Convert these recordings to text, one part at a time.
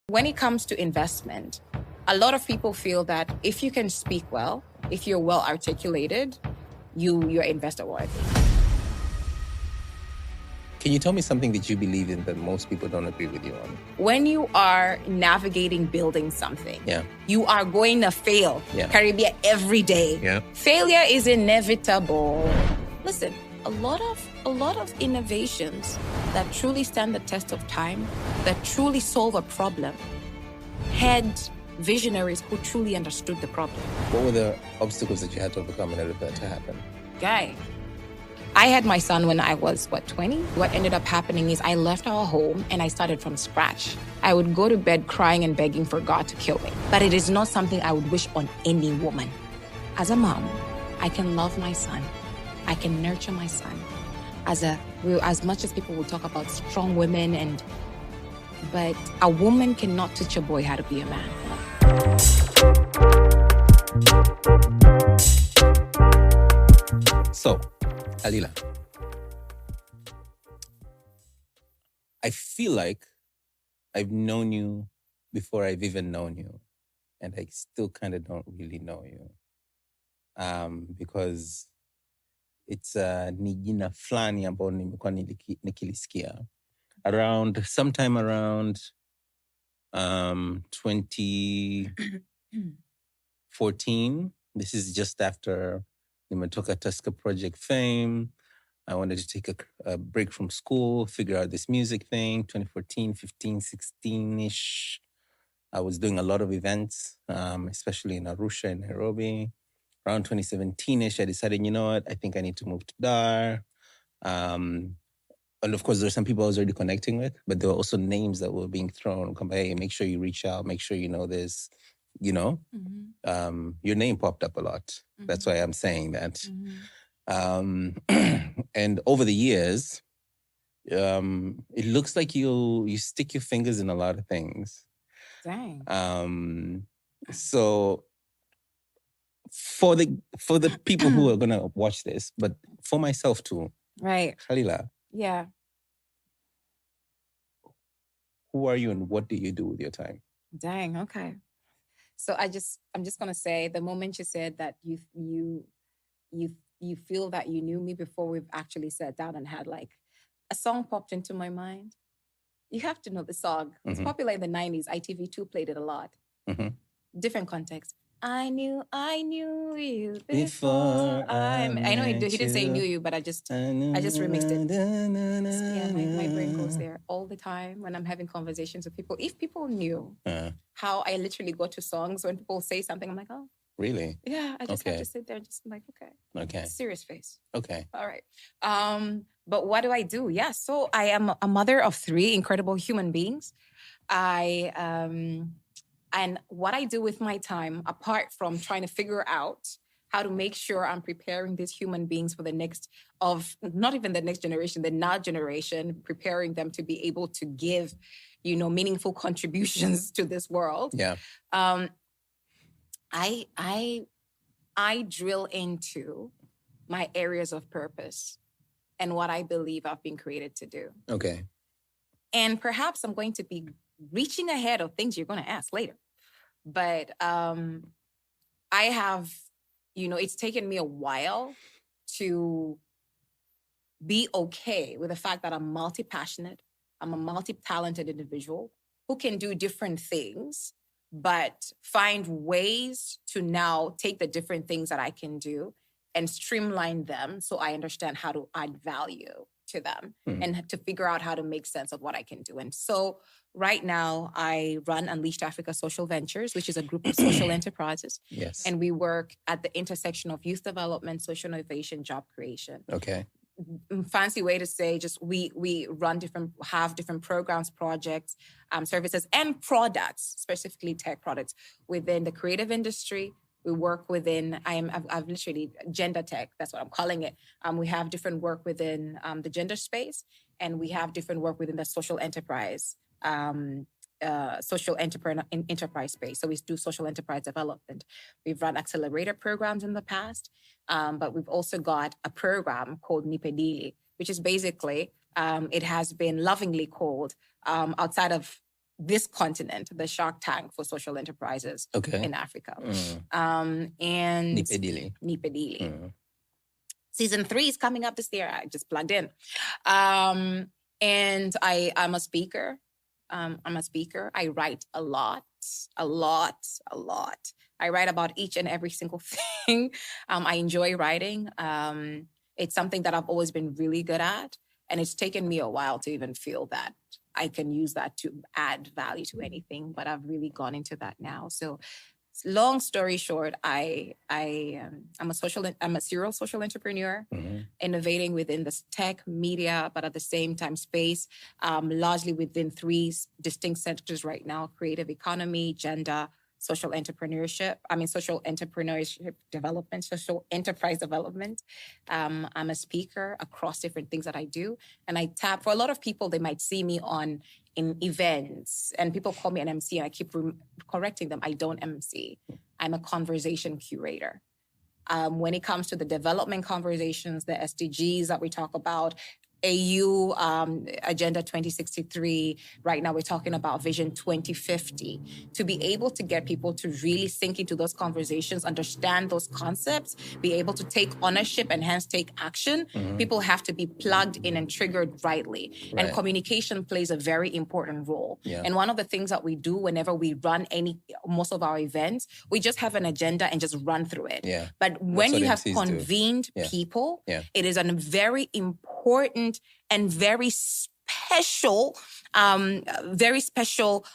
When it comes to investment, a lot of people feel that if you can speak well, if you're well articulated, you're investor worthy. Can you tell me something that you believe in that most people don't agree with you on? When you are navigating building something, you are going to fail, Caribbean, every day. Yeah. Failure is inevitable. Listen, a lot of innovations that truly stand the test of time, that truly solve a problem, had visionaries who truly understood the problem. What were the obstacles that you had to overcome in order for that to happen? Guy, I had my son when I was, 20? What ended up happening is I left our home and I started from scratch. I would go to bed crying and begging for God to kill me. But it is not something I would wish on any woman. As a mom, I can love my son. I can nurture my son. As much as people will talk about strong women, but a woman cannot teach a boy how to be a man. So, Khalila, I feel like I've known you before I've even known you, and I still kind of don't really know you, because it's ni jina fulani ambao nimekuwa nikilisikia sometime around 2014. This is just after nimetoka Tusker Project fame. I wanted to take a break from school, figure out this music thing. 2014, 15, 16-ish. I was doing a lot of events, especially in Arusha and Nairobi. Around 2017-ish, I decided, you know what, I think I need to move to Dar. And of course, there are some people I was already connecting with, but there were also names that were being thrown. Come, hey, make sure you reach out, make sure you know this, you know? Mm-hmm. Your name popped up a lot. Mm-hmm. That's why I'm saying that. Mm-hmm. And over the years, it looks like you stick your fingers in a lot of things. Dang. So for the people who are gonna watch this, but for myself too, right, Khalila. Yeah. Who are you and what do you do with your time? Dang. Okay. So I'm just gonna say, the moment you said that you feel that you knew me before we've actually sat down and had like a song popped into my mind. You have to know the song. Mm-hmm. It's popular in the 90s. ITV2 played it a lot. Mm-hmm. Different context. I knew you before I know he didn't say knew you, but I just remixed it. Yeah, my brain goes there all the time when I'm having conversations with people. If people knew how I literally go to songs when people say something, I'm like, oh. Really? Yeah, I just have to sit there and just like, okay. Serious face. Okay. All right. But what do I do? Yeah, so I am a mother of 3 incredible human beings. And what I do with my time, apart from trying to figure out how to make sure I'm preparing these human beings for the next not even the next generation, the now generation, preparing them to be able to give, meaningful contributions to this world. Yeah. I drill into my areas of purpose and what I believe I've been created to do. Okay. And perhaps I'm going to be reaching ahead of things you're going to ask later. But I have, it's taken me a while to be okay with the fact that I'm multi-passionate. I'm a multi-talented individual who can do different things, but find ways to now take the different things that I can do and streamline them so I understand how to add value to them and to figure out how to make sense of what I can do. And so right now I run Unleashed Africa Social Ventures, which is a group of social enterprises. Yes. And we work at the intersection of youth development, social innovation, job creation. Okay. Fancy way to say just we have different programs, projects, services, and products, specifically tech products within the creative industry. We work within, I've literally gender tech, that's what I'm calling it. We have different work within the gender space, and we have different work within the social enterprise, enterprise space. So we do social enterprise development. We've run accelerator programs in the past, but we've also got a program called Nipedili, which is basically, it has been lovingly called, outside of this continent, the Shark Tank for social enterprises in Africa. And Nipedili. Season 3 is coming up this year. I just plugged in. And I'm a speaker. I write a lot. I write about each and every single thing. I enjoy writing. It's something that I've always been really good at. And it's taken me a while to even feel that I can use that to add value to anything. But I've really gone into that now. So long story short, I'm a serial social entrepreneur, innovating within the tech, media, but at the same time space, largely within 3 distinct sectors right now: creative economy, gender, social entrepreneurship development, social enterprise development. I'm a speaker across different things that I do. And I tap, for a lot of people, they might see me in events and people call me an MC and I keep correcting them. I don't MC. I'm a conversation curator. When it comes to the development conversations, the SDGs that we talk about, AU Agenda 2063. Right now, we're talking about Vision 2050. To be able to get people to really sink into those conversations, understand those concepts, be able to take ownership and hence take action, people have to be plugged in and triggered rightly. Right. And communication plays a very important role. Yeah. And one of the things that we do whenever we run most of our events, we just have an agenda and just run through it. Yeah. But when you have convened people, it is a very important and very special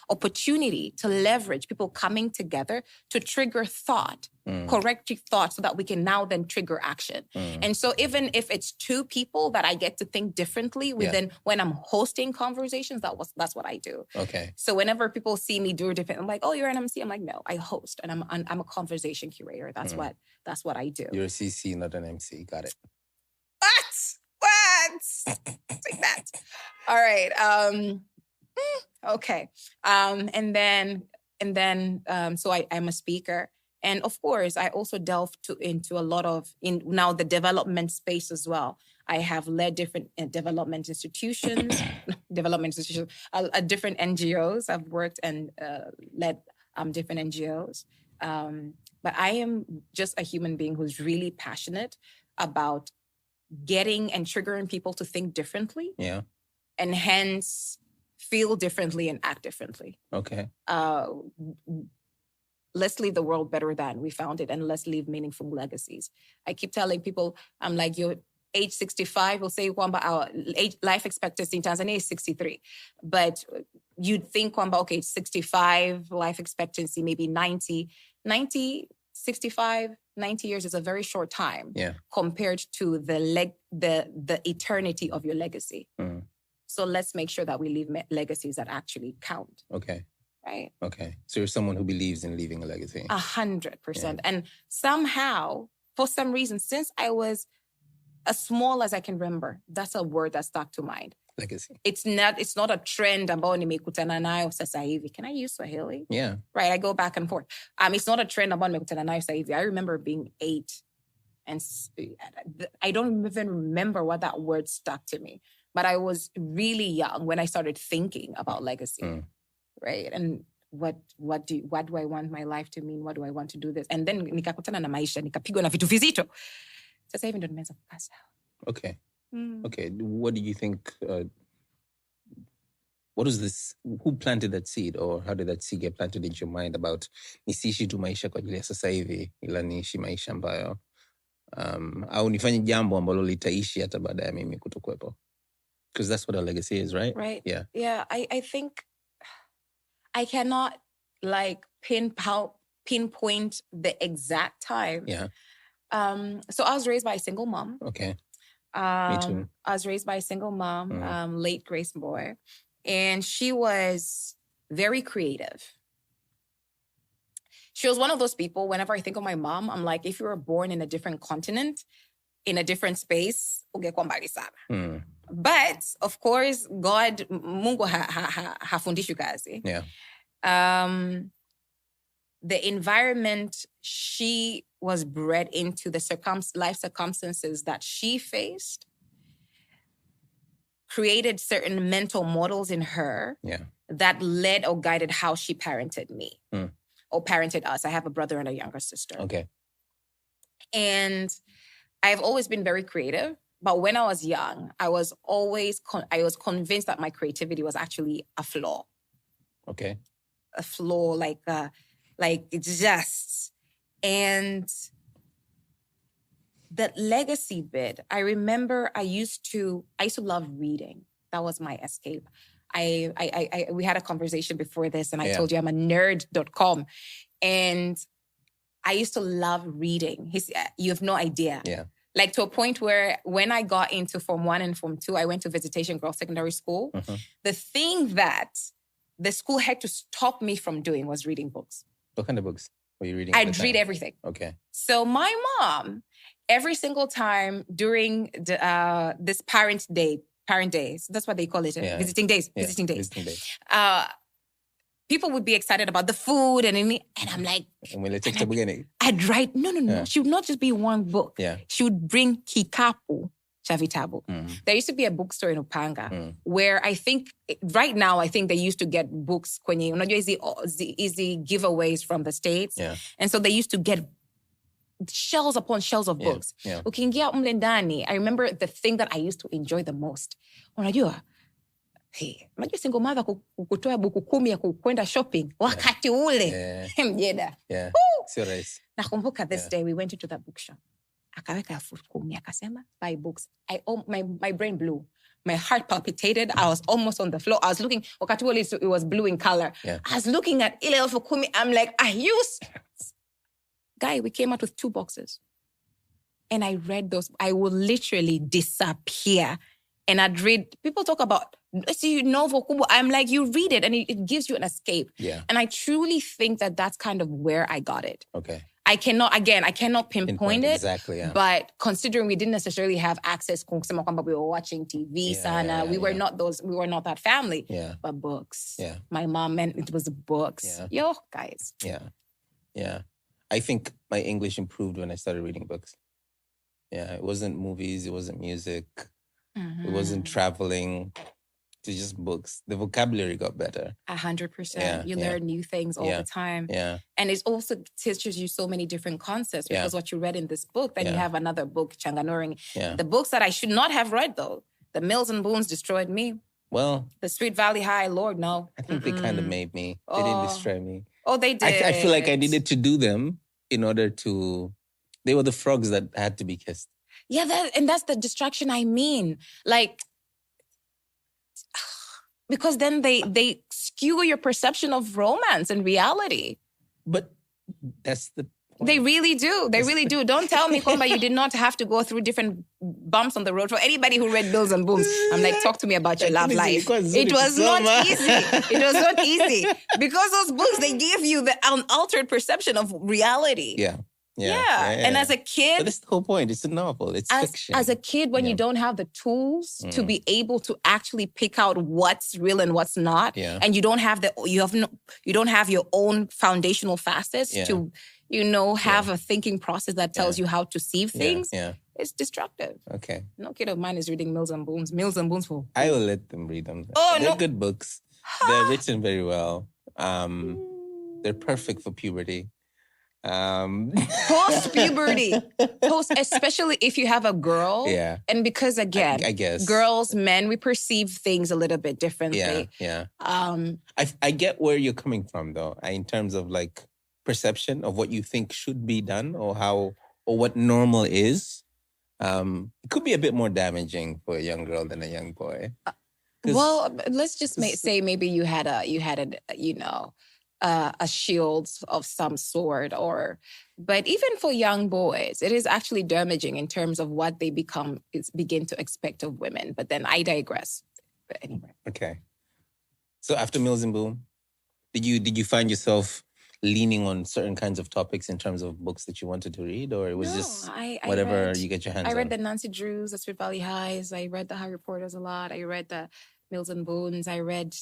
opportunity to leverage people coming together to trigger thought, correct thought, so that we can now then trigger action. And so even if it's 2 people that I get to think differently within when I'm hosting conversations, that's what I do. Okay. So whenever people see me do different, I'm like, oh, you're an MC? I'm like, no, I host and I'm a conversation curator. That's what I do. You're a CC, not an MC. Got it. Like that. All right. Okay. And then, so I'm a speaker. And of course, I also delve into a lot of now the development space as well. I have led different development institutions, different NGOs. I've worked and led different NGOs. But I am just a human being who's really passionate about getting and triggering people to think differently. Yeah. And hence feel differently and act differently. Okay. Let's leave the world better than we found it, and let's leave meaningful legacies. I keep telling people, I'm like, you're age 65, we'll say our life expectancy in Tanzania is 63. But you'd think, okay, 65, life expectancy, maybe 90, 65, 90 years is a very short time compared to the eternity of your legacy. So let's make sure that we leave legacies that actually count. Okay. Right? Okay. So you're someone who believes in leaving a legacy. 100%. Yeah. And somehow, for some reason, since I was as small as I can remember, that's a word that stuck to mind. Legacy. It's not a trend ambao nimekutana nayo sasa hivi. Can I use Swahili? Yeah. Right, I go back and forth. It's not a trend ambao nimekutana nayo sasa hivi. I remember being 8 and I don't even remember what that word stuck to me. But I was really young when I started thinking about legacy. Right? And what do I want my life to mean? What do I want to do this? And then nikakutana na maisha, nikapigwa na vitu vizito. Sasa hivi ndo nimeanza kukasa. Okay. Okay, what do you think, what is this, who planted that seed, or how did that seed get planted into your mind about nisiishi tu maisha kwa ajili ya sasa hivi, ila niishi maisha ambayo, au nifanye jambo ambalo litaishi hata baada ya mimi kutokuwepo? Because that's what a legacy is, right? Right. Yeah. Yeah, I think I cannot pinpoint the exact time. Yeah. So I was raised by a single mom. Okay. Me too. I was raised by a single mom, late Grace Mbowe, and she was very creative. She was one of those people, whenever I think of my mom, I'm like, if you were born in a different continent, in a different space, ungekuwa mbali sana. But, of course, God, Mungu hafundishi kazi. Yeah. The environment she was bred into, the life circumstances that she faced, created certain mental models in her that led or guided how she parented me or parented us. I have a brother and a younger sister. Okay. And I've always been very creative. But when I was young, I was always convinced that my creativity was actually a flaw. Okay. A flaw, like just. And that legacy bit, I remember I used to love reading. That was my escape. We had a conversation before this, and I told you I'm a nerd.com. And I used to love reading. You have no idea. Yeah. Like to a point where when I got into Form 1 and Form 2, I went to Visitation Girls Secondary School. Mm-hmm. The thing that the school had to stop me from doing was reading books. What kind of books were you reading? I'd read everything. Okay. So my mom, every single time during this parent days, that's what they call it, visiting days. People would be excited about the food and I'm like, I'd write, no. She would not just be one book. Yeah. She would bring kikapu cha vitabu. There used to be a bookstore in Upanga where I think they used to get books kwenye, unajua easy giveaways from the States. Yeah. And so they used to get shelves upon shelves of books. Yeah. Ukiingia mle ndani, I remember the thing that I used to enjoy the most. Unajua single mother kutoa buku 10 ya kwenda shopping wakati ule mjeda. Yeah. Sio rahisi. Nakumbuka this day we went into that bookshop. Akaweka 10 akasema buy books. My brain blew. My heart palpitated. I was almost on the floor. I was looking, wakati ule it was blue in color. Yeah. I was looking at ile 10. I'm like, Guy, we came out with 2 boxes. And I read those. I will literally disappear. And I'd read, people talk about, novel. I'm like, you read it and it gives you an escape. Yeah. And I truly think that that's kind of where I got it. Okay. I cannot pinpoint it. Exactly, yeah. But considering we didn't necessarily have access, we were watching TV, we were not that family. Yeah. But books. Yeah. My mom meant it was the books. Yeah. Yo, guys. Yeah. Yeah. I think my English improved when I started reading books. Yeah. It wasn't movies. It wasn't music. Mm-hmm. It wasn't traveling. It was just books. The vocabulary got better. 100%. Yeah, you learn new things all the time. Yeah. And it also teaches you so many different concepts because what you read in this book, then you have another book, Changanoring. Yeah. The books that I should not have read, though. The Mills and Boons destroyed me. Well. The Street Valley High, Lord, no. I think they kind of made me. They didn't destroy me. Oh, they did. I feel like I needed to do them in order to... They were the frogs that had to be kissed. Yeah, that's the distraction I mean. Like... Because then they skew your perception of romance and reality. But that's the point. They really do. They really do. Don't tell me, Komba, you did not have to go through different bumps on the road. For anybody who read Bills and Booms, I'm like, talk to me about your love life. It was not easy. It was not easy. Because those books, they give you the unaltered perception of reality. Yeah. And as a kid... But that's the whole point. It's a novel. It's fiction. As a kid, when you don't have the tools to be able to actually pick out what's real and what's not, and you don't have your own foundational facets to, have a thinking process that tells you how to see things, it's destructive. Okay. No kid of mine is reading Mills and Boons. Mills and Boons for... I will let them read them. They're good books. They're written very well. They're perfect for puberty. Post-puberty. Especially if you have a girl. Yeah. And because, again, I guess girls, men, we perceive things a little bit differently. Yeah. I get where you're coming from, though, in terms of like perception of what you think should be done or what normal is. It could be a bit more damaging for a young girl than a young boy. Well, let's just say maybe you had a shield of some sort, but even for young boys, it is actually damaging in terms of what they begin to expect of women. But then I digress. But anyway. Okay. So after Mills and Boom, did you find yourself leaning on certain kinds of topics in terms of books that you wanted to read, or it was just whatever you get your hands on? I read the Nancy Drews, the Street Valley Highs. I read the High Reporters a lot. I read the Mills and Boons. I read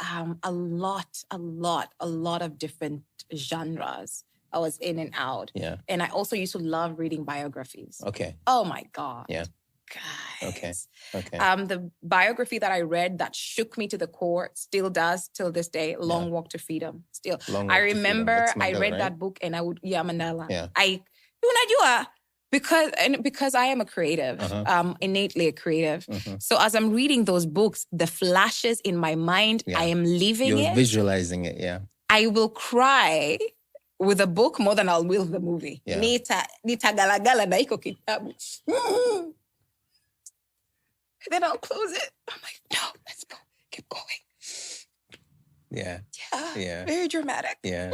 a lot of different genres. I was in and out. Yeah. And I also used to love reading biographies. Okay. Oh my God. Yeah. guys. Okay. The biography that I read that shook me to the core still does till this day. Long Walk to Freedom. Still, I remember I read that book and I would Mandela. Yeah. Because I am a creative, innately a creative. So as I'm reading those books, the flashes in my mind, I am living it. You're visualizing it, yeah. I will cry with a book more than I'll with the movie. Yeah. Nitagalagala na iko kitabu. Then I'll close it. I'm like, no, let's go. Keep going. Yeah. Very dramatic. Yeah.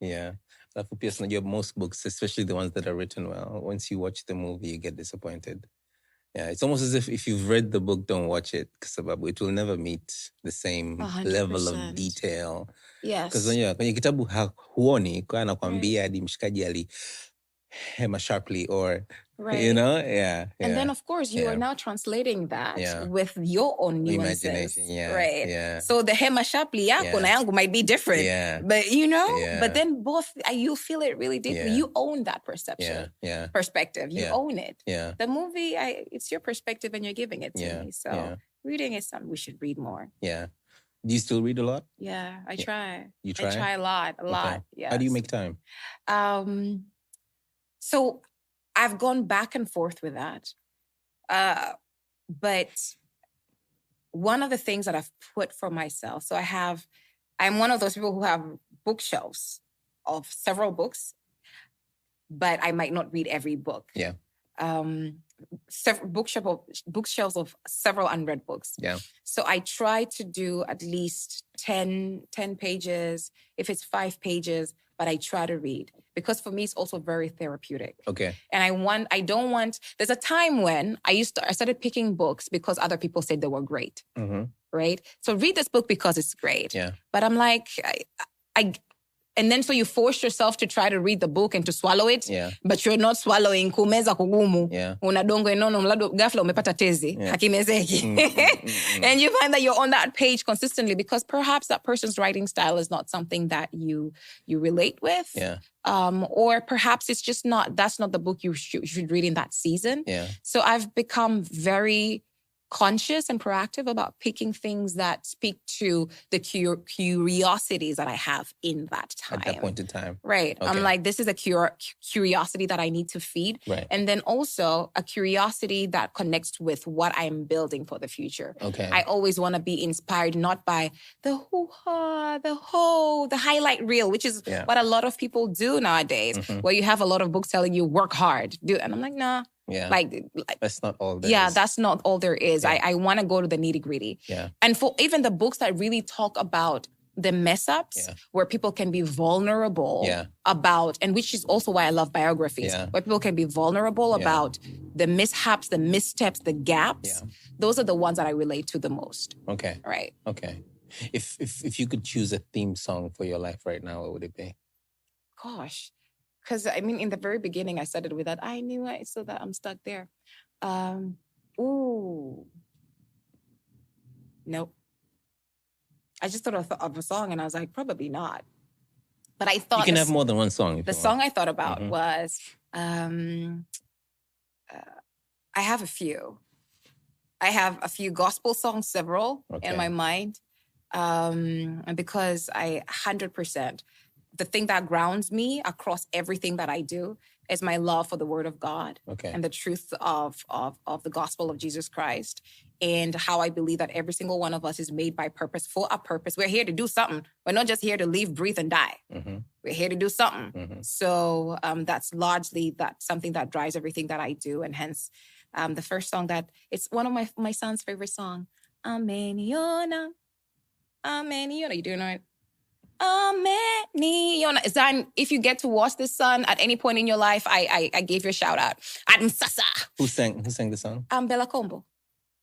Yeah. Alafu pia unajua most books, especially the ones that are written well, once you watch the movie, you get disappointed. Yeah, it's almost as if you've read the book, don't watch it, because it will never meet the same 100%. Level of detail. Yes. Because kwenye kitabu huoni, kwa anakuambia hadi mshikaji hema sharply or, you know, yeah. And then, of course, you are now translating that with your own nuances. Imagination, right? Yeah. So the hema sharply yako na yangu might be different. Yeah. But, you know, but then both, you feel it really deeply. You own that perception. Perspective. You own it. Yeah. The movie, it's your perspective and you're giving it to me. So reading is something we should read more. Yeah. Do you still read a lot? Yeah, I try. You try? I try a lot. Okay. Yes. How do you make time? So I've gone back and forth with that. But one of the things that I've put for myself, so I'm one of those people who have bookshelves of several books, but I might not read every book. Yeah. Bookshelves of several unread books. Yeah. So I try to do at least 10 pages, if it's 5 pages, but I try to read. Because for me, it's also very therapeutic. Okay. And there's a time when I started picking books because other people said they were great. Right? So read this book because it's great. Yeah. But I'm like, and then so you force yourself to try to read the book and to swallow it. Yeah. But you're not swallowing kumeza kugumu. Yeah. Unadongo enono mlado ghafla umepata tezi. Hakimezeki. And you find that you're on that page consistently because perhaps that person's writing style is not something that you relate with. Yeah. Or perhaps it's just that's not the book you should read in that season. Yeah. So I've become very conscious and proactive about picking things that speak to the curiosities that I have in that time. At that point in time. Right. Okay. I'm like, this is a curiosity that I need to feed. Right. And then also a curiosity that connects with what I'm building for the future. Okay. I always want to be inspired not by the hoo-ha, the ho, the highlight reel, which is what a lot of people do nowadays, where you have a lot of books telling you work hard. And I'm like, nah. Yeah. Like that's not all there is. That's not all there is. Yeah. I want to go to the nitty-gritty. Yeah. And for even the books that really talk about the mess-ups, where people can be vulnerable about, and which is also why I love biographies, where people can be vulnerable about the mishaps, the missteps, the gaps. Yeah. Those are the ones that I relate to the most. Okay. Right. Okay. If you could choose a theme song for your life right now, what would it be? Gosh. Because, I mean, in the very beginning, I started with that. I knew it, so that I'm stuck there. Nope. I just thought of a song, and I was like, probably not. But I thought... You can have more than one song. The song I thought about was... I have a few. I have a few gospel songs, several, in my mind. And because 100%... The thing that grounds me across everything that I do is my love for the Word of God and the truth of the gospel of Jesus Christ, and how I believe that every single one of us is made by purpose, for a purpose. We're here to do something. We're not just here to live, breathe, and die. We're here to do something. So that's largely something that drives everything that I do, and hence the first song it's one of my son's favorite song. Ameniona, Ameniona. You do know it? If you get to watch this son at any point in your life, I gave you a shout out. At Msasa. Who sang the song? Bella Combo.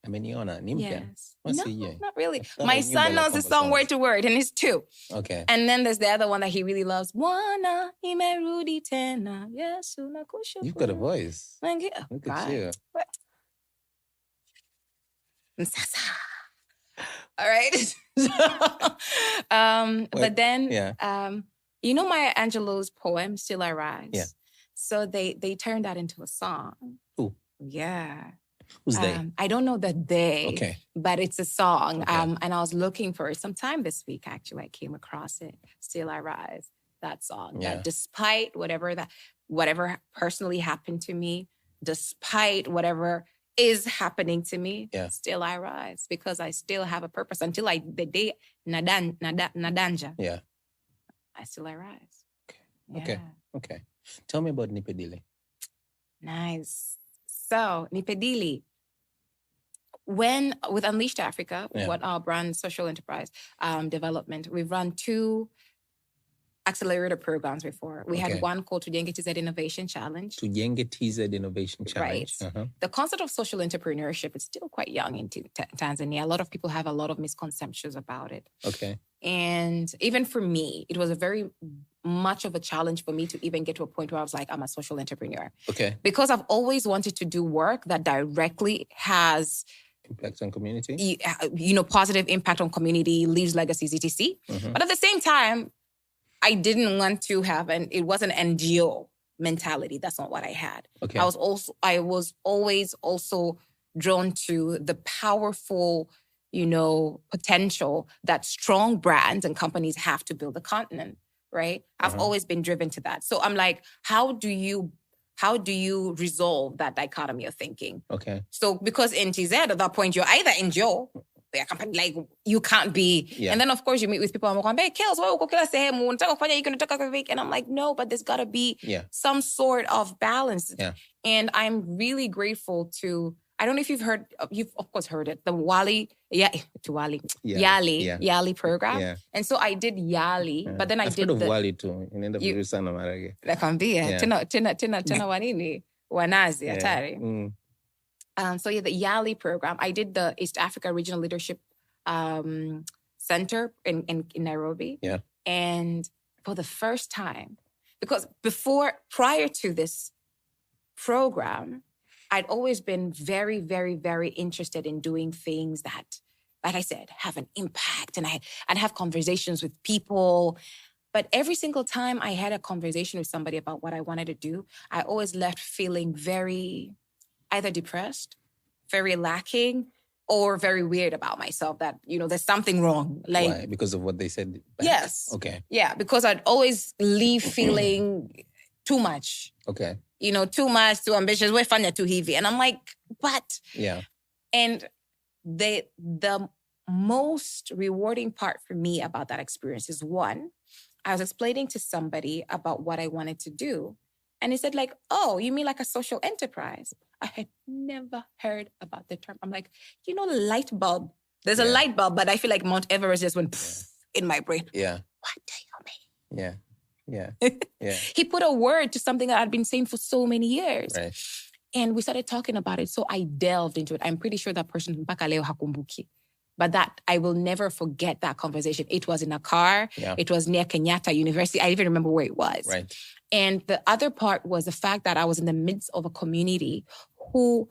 Ameniona, Yes. No, not really. My son knows the song word to word, and it's 2. Okay. And then there's the other one that he really loves. Wana imerudi tena. Yes, you've got a voice. Look at you. Msasa. All right. But then, you know Maya Angelou's poem, Still I Rise? Yeah. So they turned that into a song. Ooh. Yeah. Who's they? I don't know the day, Okay. but it's a song. Okay. And I was looking for it sometime this week, actually. I came across it. Still I Rise, that song. Yeah. That despite whatever personally happened to me, despite whatever is happening to me, Yeah. still I rise because I still have a purpose until the day nadanja. Yeah. I still I rise. Okay. Okay. Tell me about Nipedili. Nice. So Nipedili, with Unleashed Africa, what our brand social enterprise development, we've run 2 accelerator programs before. We had one called Tujenge TZ Innovation Challenge. Tujenge TZ Innovation Challenge. Right. Uh-huh. The concept of social entrepreneurship is still quite young in Tanzania. A lot of people have a lot of misconceptions about it. Okay. And even for me, it was a very much of a challenge for me to even get to a point where I was like, I'm a social entrepreneur. Okay. Because I've always wanted to do work that directly has impact on community. Positive impact on community, leaves legacies, etc. Mm-hmm. But at the same time, I didn't want to have it was an NGO mentality. That's not what I had. Okay. I was always also drawn to the powerful, potential that strong brands and companies have to build a continent, right? I've always been driven to that. So I'm like, how do you resolve that dichotomy of thinking? Okay. So because in TZ at that point, you're either NGO, a company, like you can't be. Yeah. And then of course you meet with people and I'm like, hey, Kellz, and I'm like, no, but there's got to be some sort of balance. Yeah. And I'm really grateful to, I don't know if you've of course heard it, the Yali program. Yeah. And so I did Yali, but then I've did heard of Wali too. Nakwambia, tena wanini, wanazi, hatari. So the Yali program, I did the East Africa Regional Leadership Center in Nairobi. Yeah. And for the first time, because prior to this program, I'd always been very, very, very interested in doing things that, like I said, have an impact. And I'd have conversations with people. But every single time I had a conversation with somebody about what I wanted to do, I always left feeling very either depressed, very lacking, or very weird about myself that, there's something wrong. Like, why? Because of what they said back? Yes. Okay. Yeah, because I'd always leave feeling too much. Okay. Too much, too ambitious, we're fun, too heavy. And I'm like, what? Yeah. And the most rewarding part for me about that experience is, one, I was explaining to somebody about what I wanted to do. And he said, like, oh, you mean like a social enterprise? I had never heard about the term. I'm like, the light bulb. There's a light bulb, but I feel like Mount Everest just went in my brain. Yeah. What do you mean? Yeah. Yeah. Yeah. He put a word to something that I'd been saying for so many years. Right. And we started talking about it. So I delved into it. I'm pretty sure that person, mpaka leo hakumbuki. But that, I will never forget that conversation. It was in a car. Yeah. It was near Kenyatta University. I even remember where it was. Right. And the other part was the fact that I was in the midst of a community who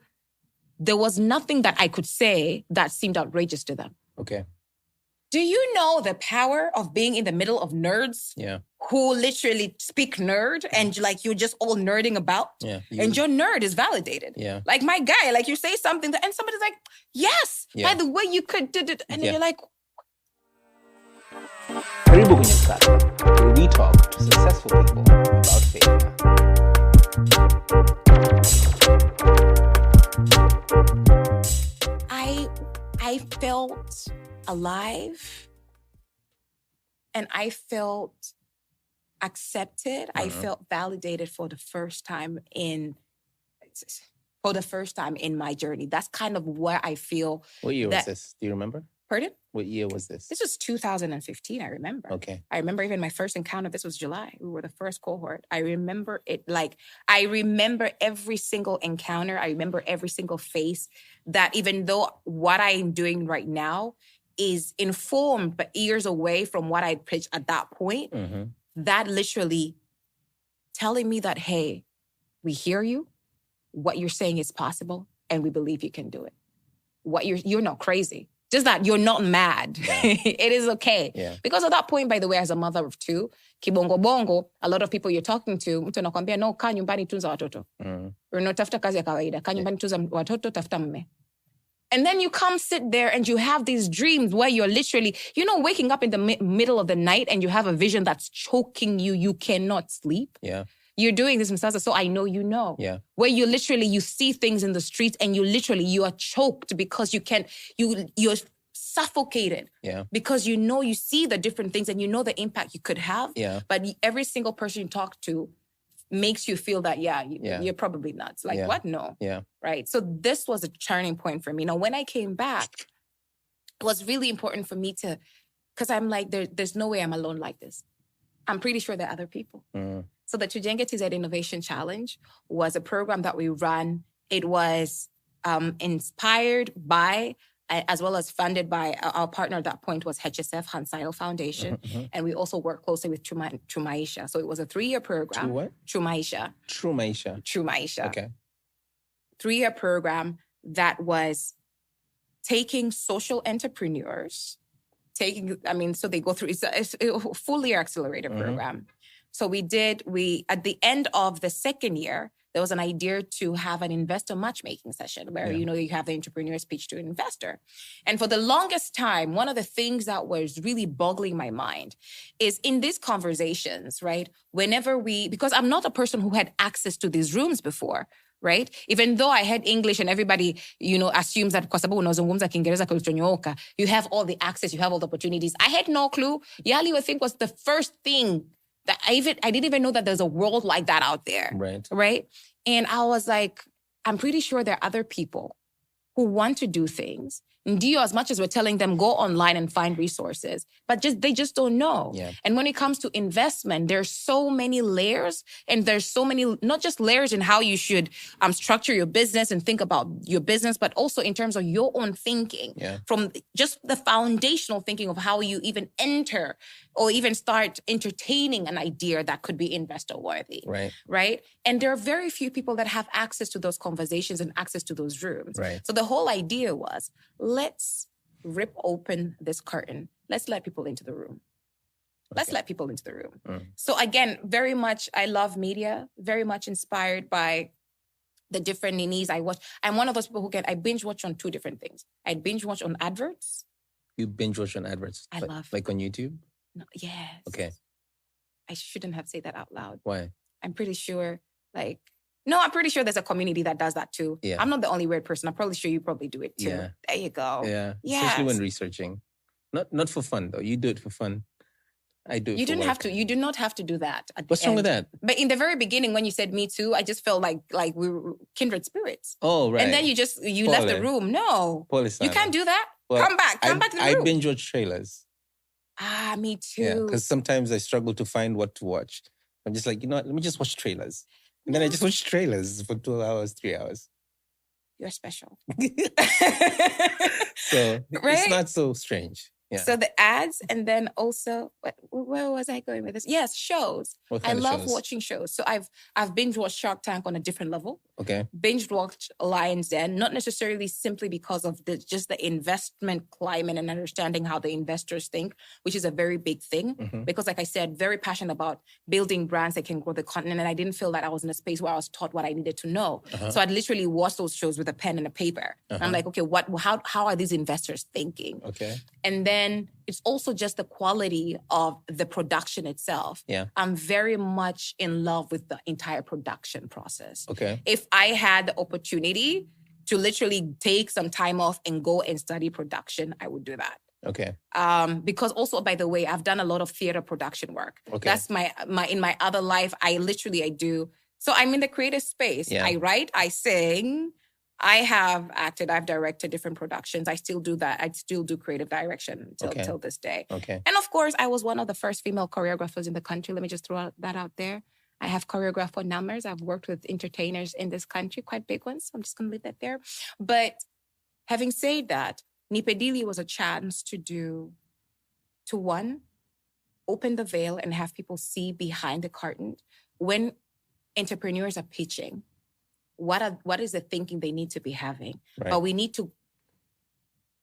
there was nothing that I could say that seemed outrageous to them. Okay. Do you know the power of being in the middle of nerds? Yeah. Who literally speak nerd and like you're just all nerding about? Yeah. And your nerd is validated. Yeah. Like my guy, like you say something and somebody's like, yes, by the way you could do it. And then you're like, Karibu kwenye Msasa, where we talk to successful people about failure. I felt alive and I felt accepted. I felt validated for the first time in my journey. That's kind of where I feel. What year was this? Do you remember? Pardon? What year was this? This was 2015, I remember. Okay. I remember even my first encounter, this was July. We were the first cohort. I remember it I remember every single encounter. I remember every single face that even though what I am doing right now is informed but years away from what I pitched at that point, that literally telling me that, hey, we hear you, what you're saying is possible, and we believe you can do it. You're not crazy. Just that you're not mad. Yeah. It is okay. Yeah. Because at that point, by the way, as a mother of two, kibongo bongo, a lot of people you're talking to, mtu anakuambia, no, kaa nyumbani tunza watoto. Tafuta kazi ya kawaida. Kaa nyumbani tunza watoto, tafuta mme. And then you come sit there and you have these dreams where you're literally, waking up in the middle of the night and you have a vision that's choking you. You cannot sleep. Yeah. You're doing this, Msasa, so I know you know. Yeah. Where you see things in the streets and you are choked because you're suffocated. Yeah. Because you see the different things and you know the impact you could have. Yeah. But every single person you talk to makes you feel that, you're probably nuts. Like, what? No. Yeah. Right? So this was a turning point for me. Now, when I came back, it was really important for me because I'm like, there's no way I'm alone like this. I'm pretty sure there are other people. So the Tujenge TZ Innovation Challenge was a program that we run. It was inspired by, as well as funded by our partner at that point was HSF, Hansayo Foundation. And we also work closely with Trumaisha. So it was a 3-year program. What? Trumaisha. Okay. 3-year program that was taking social entrepreneurs, so they go through, it's a full-year accelerator program. So at the end of the second year, there was an idea to have an investor matchmaking session where, you have the entrepreneur's pitch to an investor. And for the longest time, one of the things that was really boggling my mind is in these conversations, right? Because I'm not a person who had access to these rooms before, right? Even though I had English and everybody, assumes that kwa sababu unazungumza Kiingereza kilichonyooka, you have all the access, you have all the opportunities. I had no clue. Yali, I think, was the first thing that I didn't even know that there's a world like that out there. Right? And I was like, I'm pretty sure there are other people who want to do things. Ndio, as much as we're telling them, go online and find resources, but they just don't know. Yeah. And when it comes to investment, there's so many layers, and there's so many, not just layers in how you should structure your business and think about your business, but also in terms of your own thinking. Yeah. From just the foundational thinking of how you even enter or even start entertaining an idea that could be investor worthy. Right? And there are very few people that have access to those conversations and access to those rooms. Right. So the whole idea was, let's rip open this curtain. Let's let people into the room. Let's let people into the room. So again, very much, I love media, very much inspired by the different ninis I watch. I'm one of those people I binge watch on 2 different things. I binge watch on adverts. You binge watch on adverts? I love. Like on YouTube? No, yes. Okay. I shouldn't have said that out loud. Why? I'm pretty sure, I'm pretty sure there's a community that does that too. Yeah. I'm not the only weird person. I'm probably sure you probably do it too. Yeah. There you go. Yeah. Yes. Especially when researching. Not for fun though. You do it for fun. I do it You for didn't work. have to. You do not have to do that. What's wrong with that? But in the very beginning, when you said me too, I just felt like we were kindred spirits. Oh, right. And then you left the room. No. You can't do that. Well, Come back to the room. I binge watch trailers. Me too. Yeah, because sometimes I struggle to find what to watch. I'm just like, let me just watch trailers. And then I just watch trailers for 2 hours, 3 hours. You're special. So it's not so strange. Yeah. So the ads, and then also, where was I going with this? Yes, shows. I love watching shows. So I've binge watched Shark Tank on a different level. Okay. Binge watched Lion's Den, not necessarily simply because of just the investment climate and understanding how the investors think, which is a very big thing. Because like I said, very passionate about building brands that can grow the continent. And I didn't feel that I was in a space where I was taught what I needed to know. So I'd literally watch those shows with a pen and a paper. I'm like, okay, how are these investors thinking? Okay. And then it's also just the quality of the production itself. Yeah. I'm very much in love with the entire production process. Okay. If I had the opportunity to literally take some time off and go and study production, I would do that. Okay. Because also, by the way, I've done a lot of theater production work. Okay. That's in my other life, I do. So I'm in the creative space. Yeah. I write, I sing, I have acted, I've directed different productions. I still do that. I still do creative direction till this day. Okay. And of course, I was one of the first female choreographers in the country. Let me just throw that out there. I have choreographed for numbers. I've worked with entertainers in this country, quite big ones. So I'm just going to leave that there. But having said that, Nipedili was a chance to open the veil and have people see behind the curtain when entrepreneurs are pitching. What is the thinking they need to be having? Right. But we need to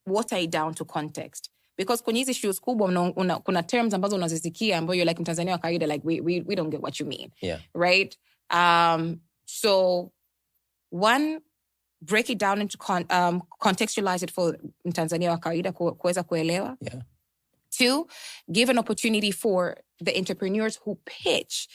water it down to context. Because kwenye hizi shows kubwa kuna terms ambazo unazisikia ambayo you're like Mtanzania wa kawaida, like we don't get what you mean. Yeah. Right? So one, break it down into contextualize it for Mtanzania wa kawaida kuweza kuelewa. Yeah. Two, give an opportunity for the entrepreneurs who pitch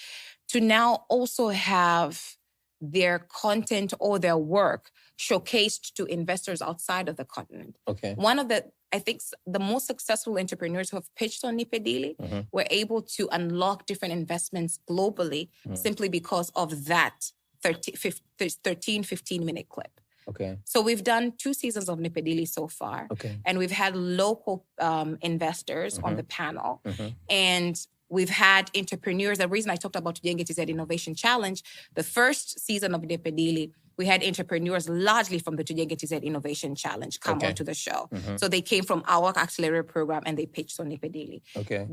to now also have their content or their work showcased to investors outside of the continent. Okay. One of I think the most successful entrepreneurs who have pitched on Nipedili were able to unlock different investments globally simply because of that 13, 15-minute clip. Okay. So we've done 2 seasons of Nipedili so far. Okay. And we've had local investors on the panel. And we've had entrepreneurs. The reason I talked about Tujenge TZ Innovation Challenge, the first season of Nipedili, we had entrepreneurs largely from the Tujenge TZ Innovation Challenge come onto the show. So they came from our accelerator program and they pitched on Nipedili. Okay.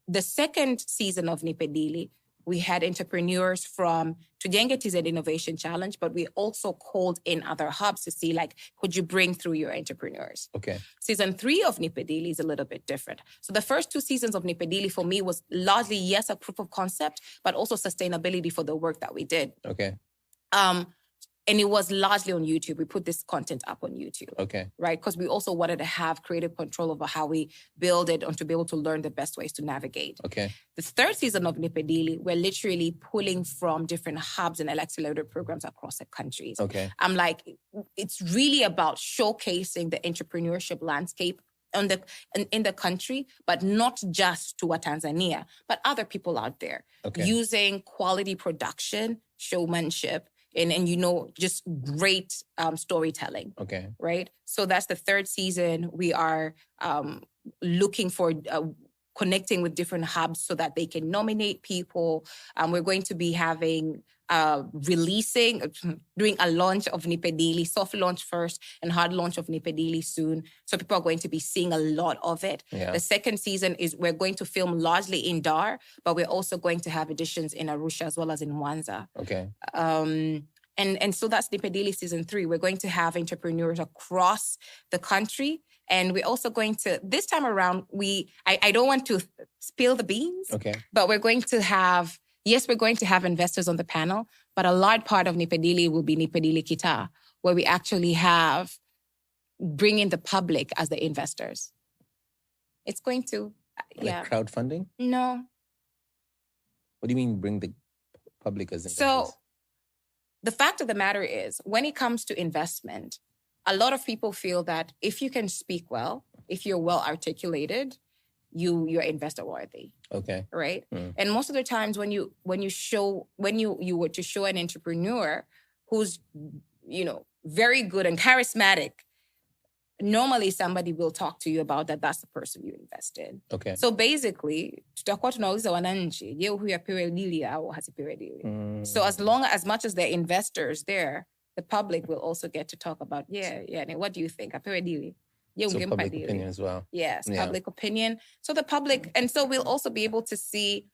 The second season of Nipedili, we had entrepreneurs from Tujenge TZ Innovation Challenge, but we also called in other hubs to see, like, could you bring through your entrepreneurs? Okay. Season 3 of Nipedili is a little bit different. So the first 2 seasons of Nipedili for me was largely, yes, a proof of concept, but also sustainability for the work that we did. Okay. And it was largely on YouTube. We put this content up on YouTube. Okay. Right? Because we also wanted to have creative control over how we build it and to be able to learn the best ways to navigate. Okay. The third season of Nipedili, we're literally pulling from different hubs and accelerator programs across the countries. Okay. I'm like, it's really about showcasing the entrepreneurship landscape in the country, but not just to Tanzania, but other people out there. Okay. Using quality production, showmanship, and just great storytelling. Okay. Right? So that's the third season. We are looking for connecting with different hubs so that they can nominate people. We're going to be having doing a launch of Nipedili, soft launch first and hard launch of Nipedili soon. So people are going to be seeing a lot of it. Yeah. The second season is we're going to film largely in Dar, but we're also going to have editions in Arusha as well as in Mwanza. Okay. And so that's Nipedili season 3. We're going to have entrepreneurs across the country. And we're also going to, this time around, I don't want to spill the beans, okay, but we're going to have, yes, we're going to have investors on the panel, but a large part of Nipedili will be Nipedili Kita, where we actually bring in the public as the investors. It's going to, like crowdfunding? No. What do you mean bring the public as investors? So the fact of the matter is, when it comes to investment, a lot of people feel that if you can speak well, if you're well articulated, you're investor worthy. Okay. Right? Mm. And most of the times when you were to show an entrepreneur who's, very good and charismatic, normally somebody will talk to you about that. That's the person you invest in. Okay. So basically, tutakuwa tunauliza wananchi, je, huyu apewe dili au hasipewe dili? So as much as they're investors there, the public will also get to talk about, what do you think? Apewe dili? So public opinion as well. Yes, public opinion. So the public, and so we'll also be able to see,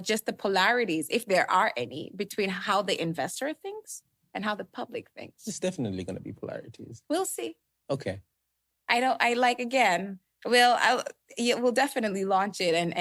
just the polarities, if there are any, between how the investor thinks and how the public thinks. There's definitely going to be polarities. We'll see. Okay. We'll definitely launch it and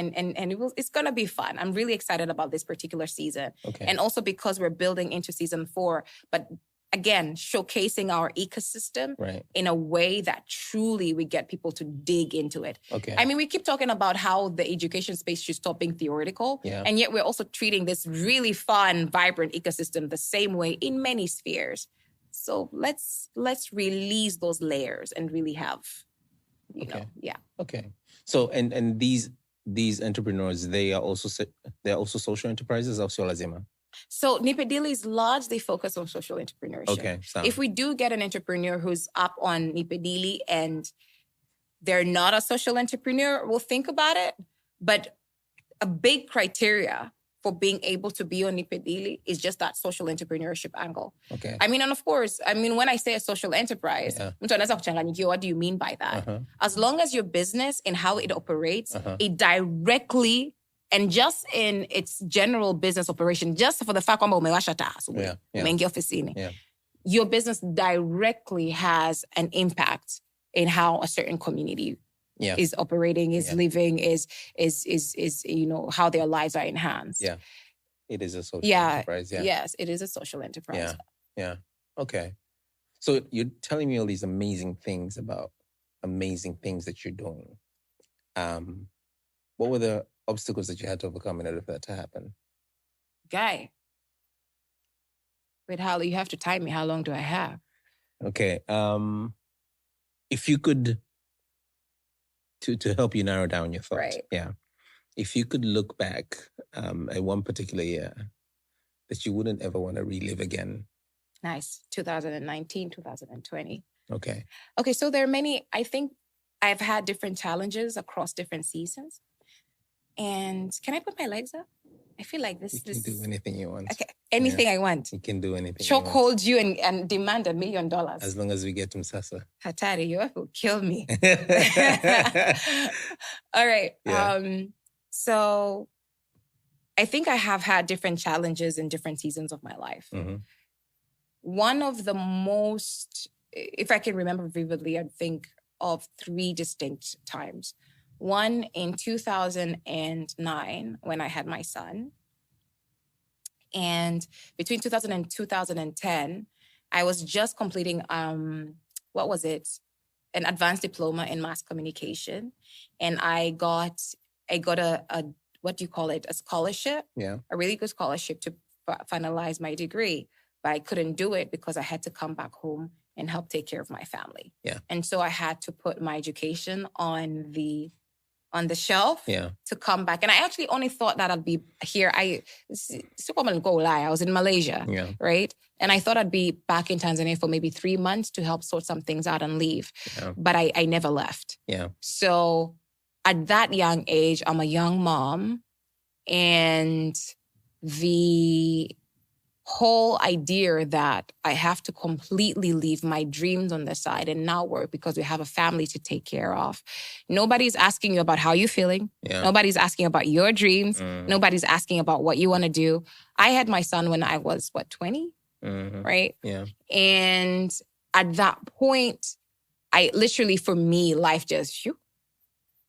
it's going to be fun. I'm really excited about this particular season. Okay. And also because we're building into season 4, but again, showcasing our ecosystem in a way that truly we get people to dig into it. Okay. I mean, we keep talking about how the education space should stop being theoretical. Yeah. And yet we're also treating this really fun, vibrant ecosystem the same way in many spheres. So let's release those layers and really have, Okay. So and these entrepreneurs, they're also social enterprises au sio lazima? So Nipedili is largely focused on social entrepreneurship. Okay. If we do get an entrepreneur who's up on Nipedili and they're not a social entrepreneur, we'll think about it. But a big criteria for being able to be on Nipedili is just that social entrepreneurship angle. Okay. I mean, and of course, when I say a social enterprise, mtu anaweza kuchanganyikiwa, what do you mean by that? Uh-huh. As long as your business and how it operates, it directly, and just in its general business operation, just for the fact kwamba umewasha taa umeingia ofisini, your business directly has an impact in how a certain community Yeah. is operating, is Yeah. living, is how their lives are enhanced. Yeah. It is a social Yeah. enterprise. Yeah. Yes, it is a social enterprise. Yeah. Yeah. Okay. So you're telling me all these amazing things about amazing things that you're doing. What were the obstacles that you had to overcome in order for that to happen? Guy. Wait, you have to time me. How long do I have? Okay. If you could, to help you narrow down your thought. Right. Yeah. If you could look back at one particular year that you wouldn't ever want to relive again. Nice. 2019, 2020. Okay. Okay, so there are many, I think I've had different challenges across different seasons. And can I put my legs up? I feel like this. You can do anything you want. Okay, anything I want. You can do anything. Chokehold you and demand $1 million. As long as we get to Msasa. Hatari, you will kill me. All right. Yeah. So I think I have had different challenges in different seasons of my life. Mm-hmm. One of the most, if I can remember vividly, I'd think of 3 distinct times. One in 2009 when I had my son. And between 2000 and 2010, I was just completing, what was it? An advanced diploma in mass communication. And I got a what do you call it? A scholarship. Yeah. A really good scholarship to finalize my degree. But I couldn't do it because I had to come back home and help take care of my family. Yeah. And so I had to put my education on the shelf to come back. And I actually only thought that I'd be here. I was in Malaysia, right? And I thought I'd be back in Tanzania for maybe 3 months to help sort some things out and leave. Yeah. But I never left. Yeah. So at that young age, I'm a young mom. And the whole idea that I have to completely leave my dreams on the side and now work because we have a family to take care of. Nobody's asking you about how you're feeling. Yeah. Nobody's asking about your dreams. Nobody's asking about what you want to do. I had my son when I was, 20? Mm-hmm. Right? Yeah. And at that point, I literally, for me, life just,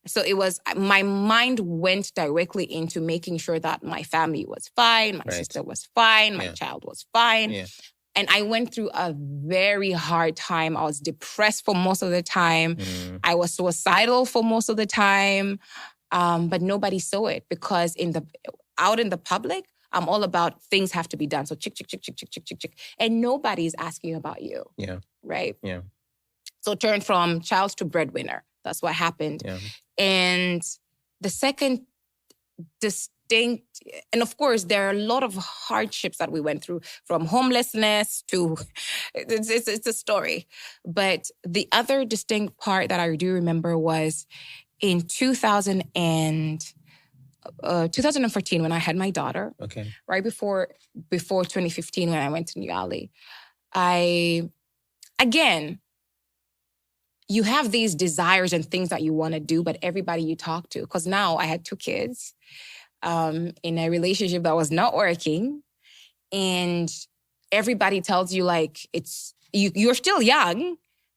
so it was, my mind went directly into making sure that my family was fine, my sister was fine, my child was fine. Yeah. And I went through a very hard time. I was depressed for most of the time. I was suicidal for most of the time. But nobody saw it because out in the public, I'm all about things have to be done. So chick. And nobody's asking about you. Yeah. Right? Yeah. So turn from child to breadwinner. That's what happened. Yeah. And the second distinct, and of course, there are a lot of hardships that we went through, from homelessness to, it's a story. But the other distinct part that I do remember was in 2014 when I had my daughter. Okay. Right before 2015 when I went to Nyali. You have these desires and things that you want to do, but everybody you talk to, because now I had 2 kids in a relationship that was not working. And everybody tells you you're still young,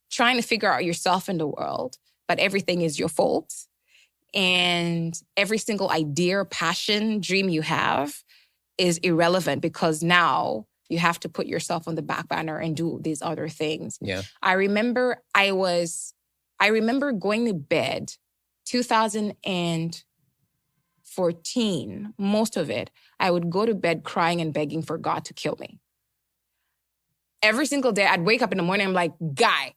trying to figure out yourself in the world, but everything is your fault. And every single idea, passion, dream you have is irrelevant because now you have to put yourself on the back burner and do these other things. Yeah. I remember going to bed 2014, most of it, I would go to bed crying and begging for God to kill me. Every single day, I'd wake up in the morning, I'm like, God,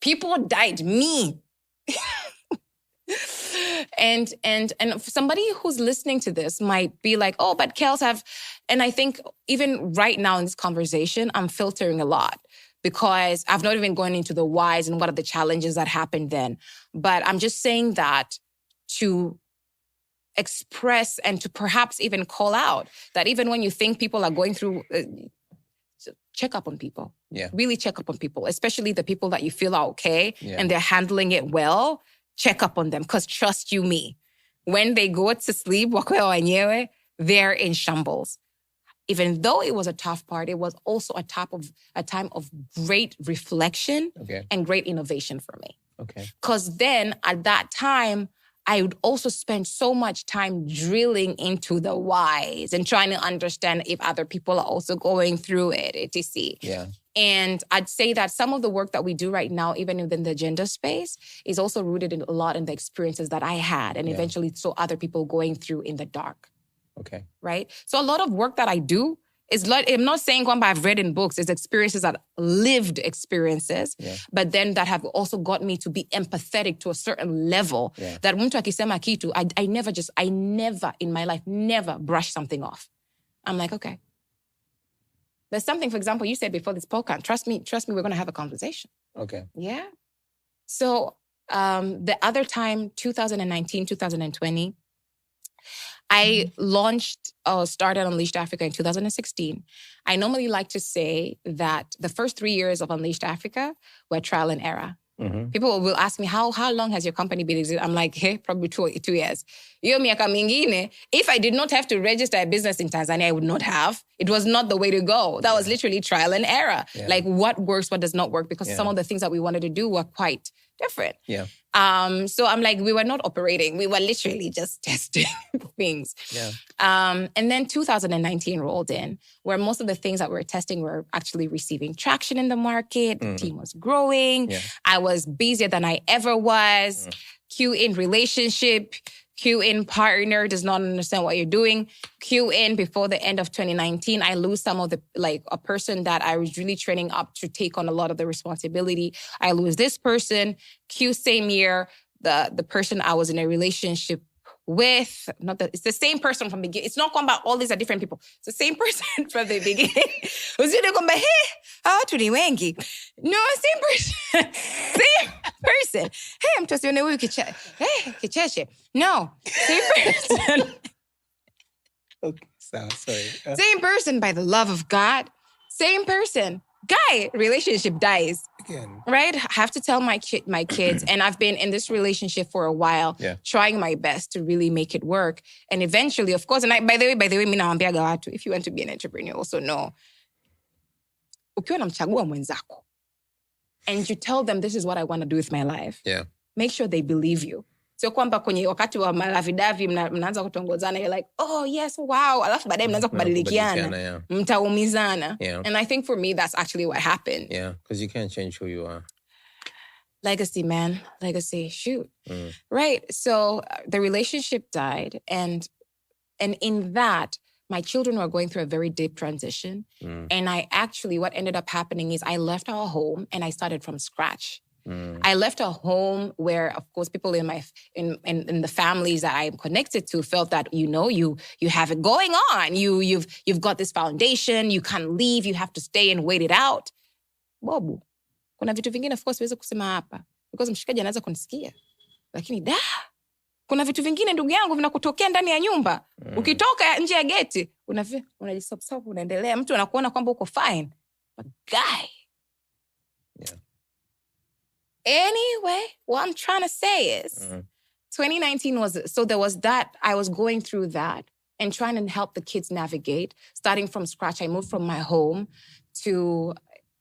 people died, me. And somebody who's listening to this might be like, oh, but Kellz and I think even right now in this conversation, I'm filtering a lot because I've not even gone into the whys and what are the challenges that happened then. But I'm just saying that to express and to perhaps even call out that even when you think people are going through, check up on people. Yeah. Really check up on people, especially the people that you feel are okay and they're handling it well. Check up on them because trust you me, when they go to sleep, they're in shambles. even though it was a tough part, it was also a time of great reflection and great innovation for me. Okay. Because then at that time, I would also spend so much time drilling into the whys and trying to understand if other people are also going through it, etc. Yeah. And I'd say that some of the work that we do right now, even within the gender space, is also rooted in a lot in the experiences that I had and eventually saw other people going through in the dark. Okay. Right? So a lot of work that I do is like, I'm not saying what I've read in books, it's experiences that lived experiences, but then that have also got me to be empathetic to a certain level that mtu akisema kitu, I never in my life, never brush something off. I'm like, okay. There's something, for example, you said before this podcast, trust me, we're going to have a conversation. Okay. Yeah. So the other time, 2019, 2020, I started Unleashed Africa in 2016. I normally like to say that the first 3 years of Unleashed Africa were trial and error. Mm-hmm. People will ask me, how long has your company been existing? I'm like, hey, probably 2 years. Iyo miaka mingine, if I did not have to register a business in Tanzania, I would not have. It was not the way to go. That was literally trial and error. Yeah. Like what works, what does not work, because some of the things that we wanted to do were quite different. Yeah. So I'm like, we were not operating. We were literally just testing things. Yeah. And then 2019 rolled in, where most of the things that we were testing were actually receiving traction in the market. The team was growing. Yeah. I was busier than I ever was. Q in relationship. Q in partner does not understand what you're doing. Q in before the end of 2019, I lose some of a person that I was really training up to take on a lot of the responsibility. I lose this person. Q same year, the person I was in a relationship with, it's the same person from the beginning. It's not about all these are different people. It's the same person from the beginning. No, same person. Same person. Hey, I'm just kicheche. No, same person. Okay, sorry. Same person, by the love of God. Same person. Guy, relationship dies. Again. Right? I have to tell my kids, and I've been in this relationship for a while, trying my best to really make it work. And eventually, of course, and by the way, mimi nawaambiaga watu, if you want to be an entrepreneur, also know, ukiwa namchagua mwenzako, and you tell them, this is what I want to do with my life, make sure they believe you. So kwamba kwenye wakati wa malavidavi mnaanza kutongozana, you're like, oh yes, wow. Alafu baadaye mnaanza kubadilikiana. Mtaumizana. And I think for me, that's actually what happened. Yeah, because you can't change who you are. Legacy, man. Legacy. Shoot. Right. So the relationship died. And in that, my children were going through a very deep transition. And what ended up happening is I left our home and I started from scratch. I left a home where, of course, people in the families that I'm connected to felt that, you have it going on. You've got this foundation. You can't leave. You have to stay and wait it out. Bobu, kuna vitu vingine, of course, siwezi kusema hapa because mshikaji anaweza kunisikia. Lakini kuna vitu vingine, ndugu yangu, vinakutokea ndani ya nyumba. Ukitoka nje ya geti, unajisop unaendelea. Mtu anakuona kwamba uko fine. But guy. Yeah. Anyway, what I'm trying to say is 2019 there was that, I was going through that and trying to help the kids navigate. Starting from scratch, I moved from my home to,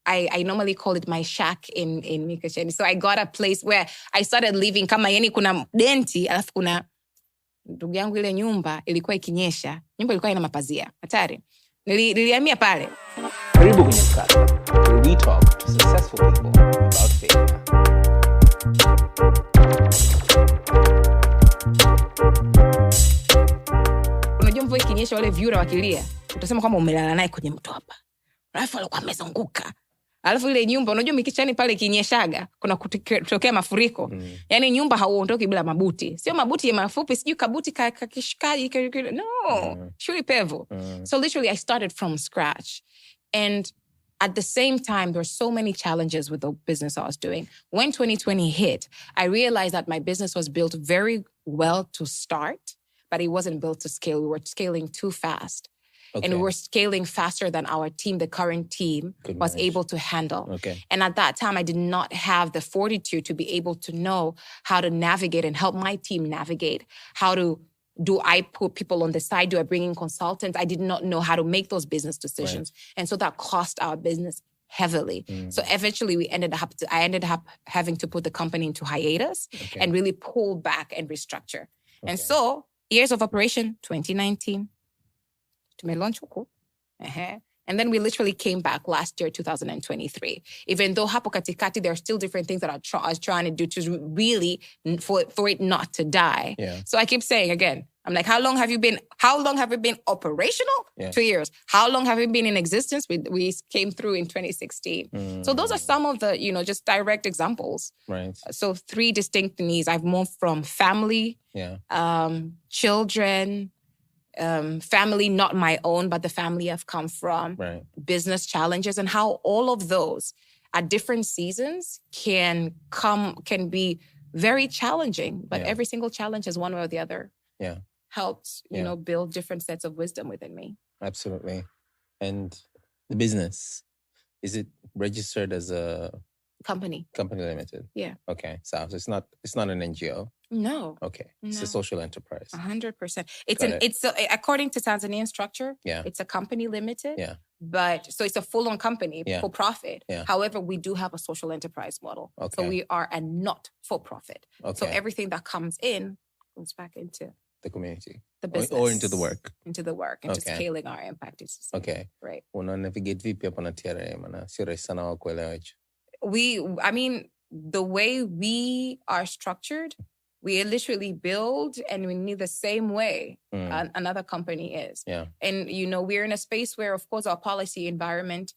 I normally call it my shack in Mikocheni. So I got a place where I started living kama yani kuna denti, alafu kuna ndugu yangu ile nyumba ilikuwa ikinyesha. Nyumba ilikuwa ina mapazia. Hatari. Nilihamia pale. Karibu kwenye Msasa, where we talk to successful people about failure. Unajua mvua ikinyesha wale vyura wakilia, utasema kwamba umelala naye kwenye mto hapa. Alafu alikuwa amezunguka. Alafu ile nyumba, unajua Mikichani pale kinyeshaga, kuna kutokea mafuriko. Yaani nyumba hauondoki bila mabuti. Sio mabuti ya mafupi, sijui kabuti kakishikaji. No, shuri pevo. So literally I started from scratch. And at the same time, there were so many challenges with the business I was doing. When 2020 hit, I realized that my business was built very well to start, but it wasn't built to scale. We were scaling too fast. Okay. And we were scaling faster than our team, the current team, was able to handle. Okay. And at that time, I did not have the fortitude to be able to know how to navigate and help my team navigate, how to Do I put people on the side? Do I bring in consultants? I did not know how to make those business decisions. Right. And so that cost our business heavily. So eventually I ended up having to put the company into hiatus and really pull back and restructure. Okay. And so years of operation, 2019, to my launch. And then we literally came back last year, 2023. Even though hapo katikati, there are still different things that I was trying to do to really, for it not to die. Yeah. So I keep saying again, I'm like, how long have you been operational? Yeah. 2 years. How long have you been in existence? We came through in 2016. So those are some of the, just direct examples. Right. So 3 distinct needs. I've moved from family, children, family not my own, but the family I've come from, right. Business challenges, and how all of those at different seasons can be very challenging. But every single challenge has one way or the other helped, build different sets of wisdom within me. Absolutely. And the business, is it registered as a company limited? Yeah. Okay. So it's not an NGO. No. Okay. It's a social enterprise. 100%. It's according to Tanzanian structure. Yeah. It's a company limited. Yeah. But so it's a full-on company for profit. Yeah. However, we do have a social enterprise model. Okay. So we are a not for profit. Okay. So everything that comes in goes back into the community, the business, or into the work, into scaling our impact. Okay. Right. Una navigate vipi hapo na TRA maana sio rahisi sana kuelewa hicho. The way we are structured, we literally build and we need the same way another company is. Yeah. And, we're in a space where, of course, our policy environment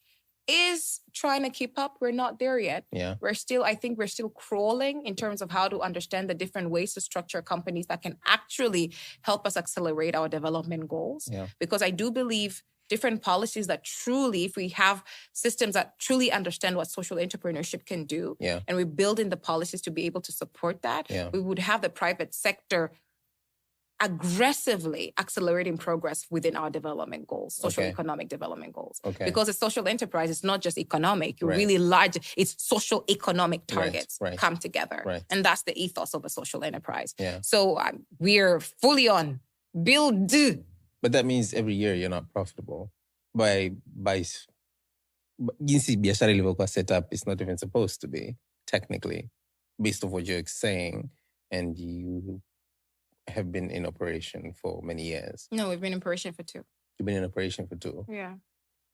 is trying to keep up. We're not there yet. Yeah. I think we're still crawling in terms of how to understand the different ways to structure companies that can actually help us accelerate our development goals. Yeah. Because I do believe different policies that truly, if we have systems that truly understand what social entrepreneurship can do, and we build in the policies to be able to support that, we would have the private sector aggressively accelerating progress within our development goals, social economic development goals. Okay. Because a social enterprise is not just economic, really large, it's social economic targets come together. Right. And that's the ethos of a social enterprise. Yeah. So we're fully on build. But that means every year you're not profitable. By jinsi biashara ilivyokuwa set up, it's not even supposed to be, technically, based on what you're saying. And you have been in operation for many years. No, we've been in operation for 2. You've been in operation for 2? Yeah.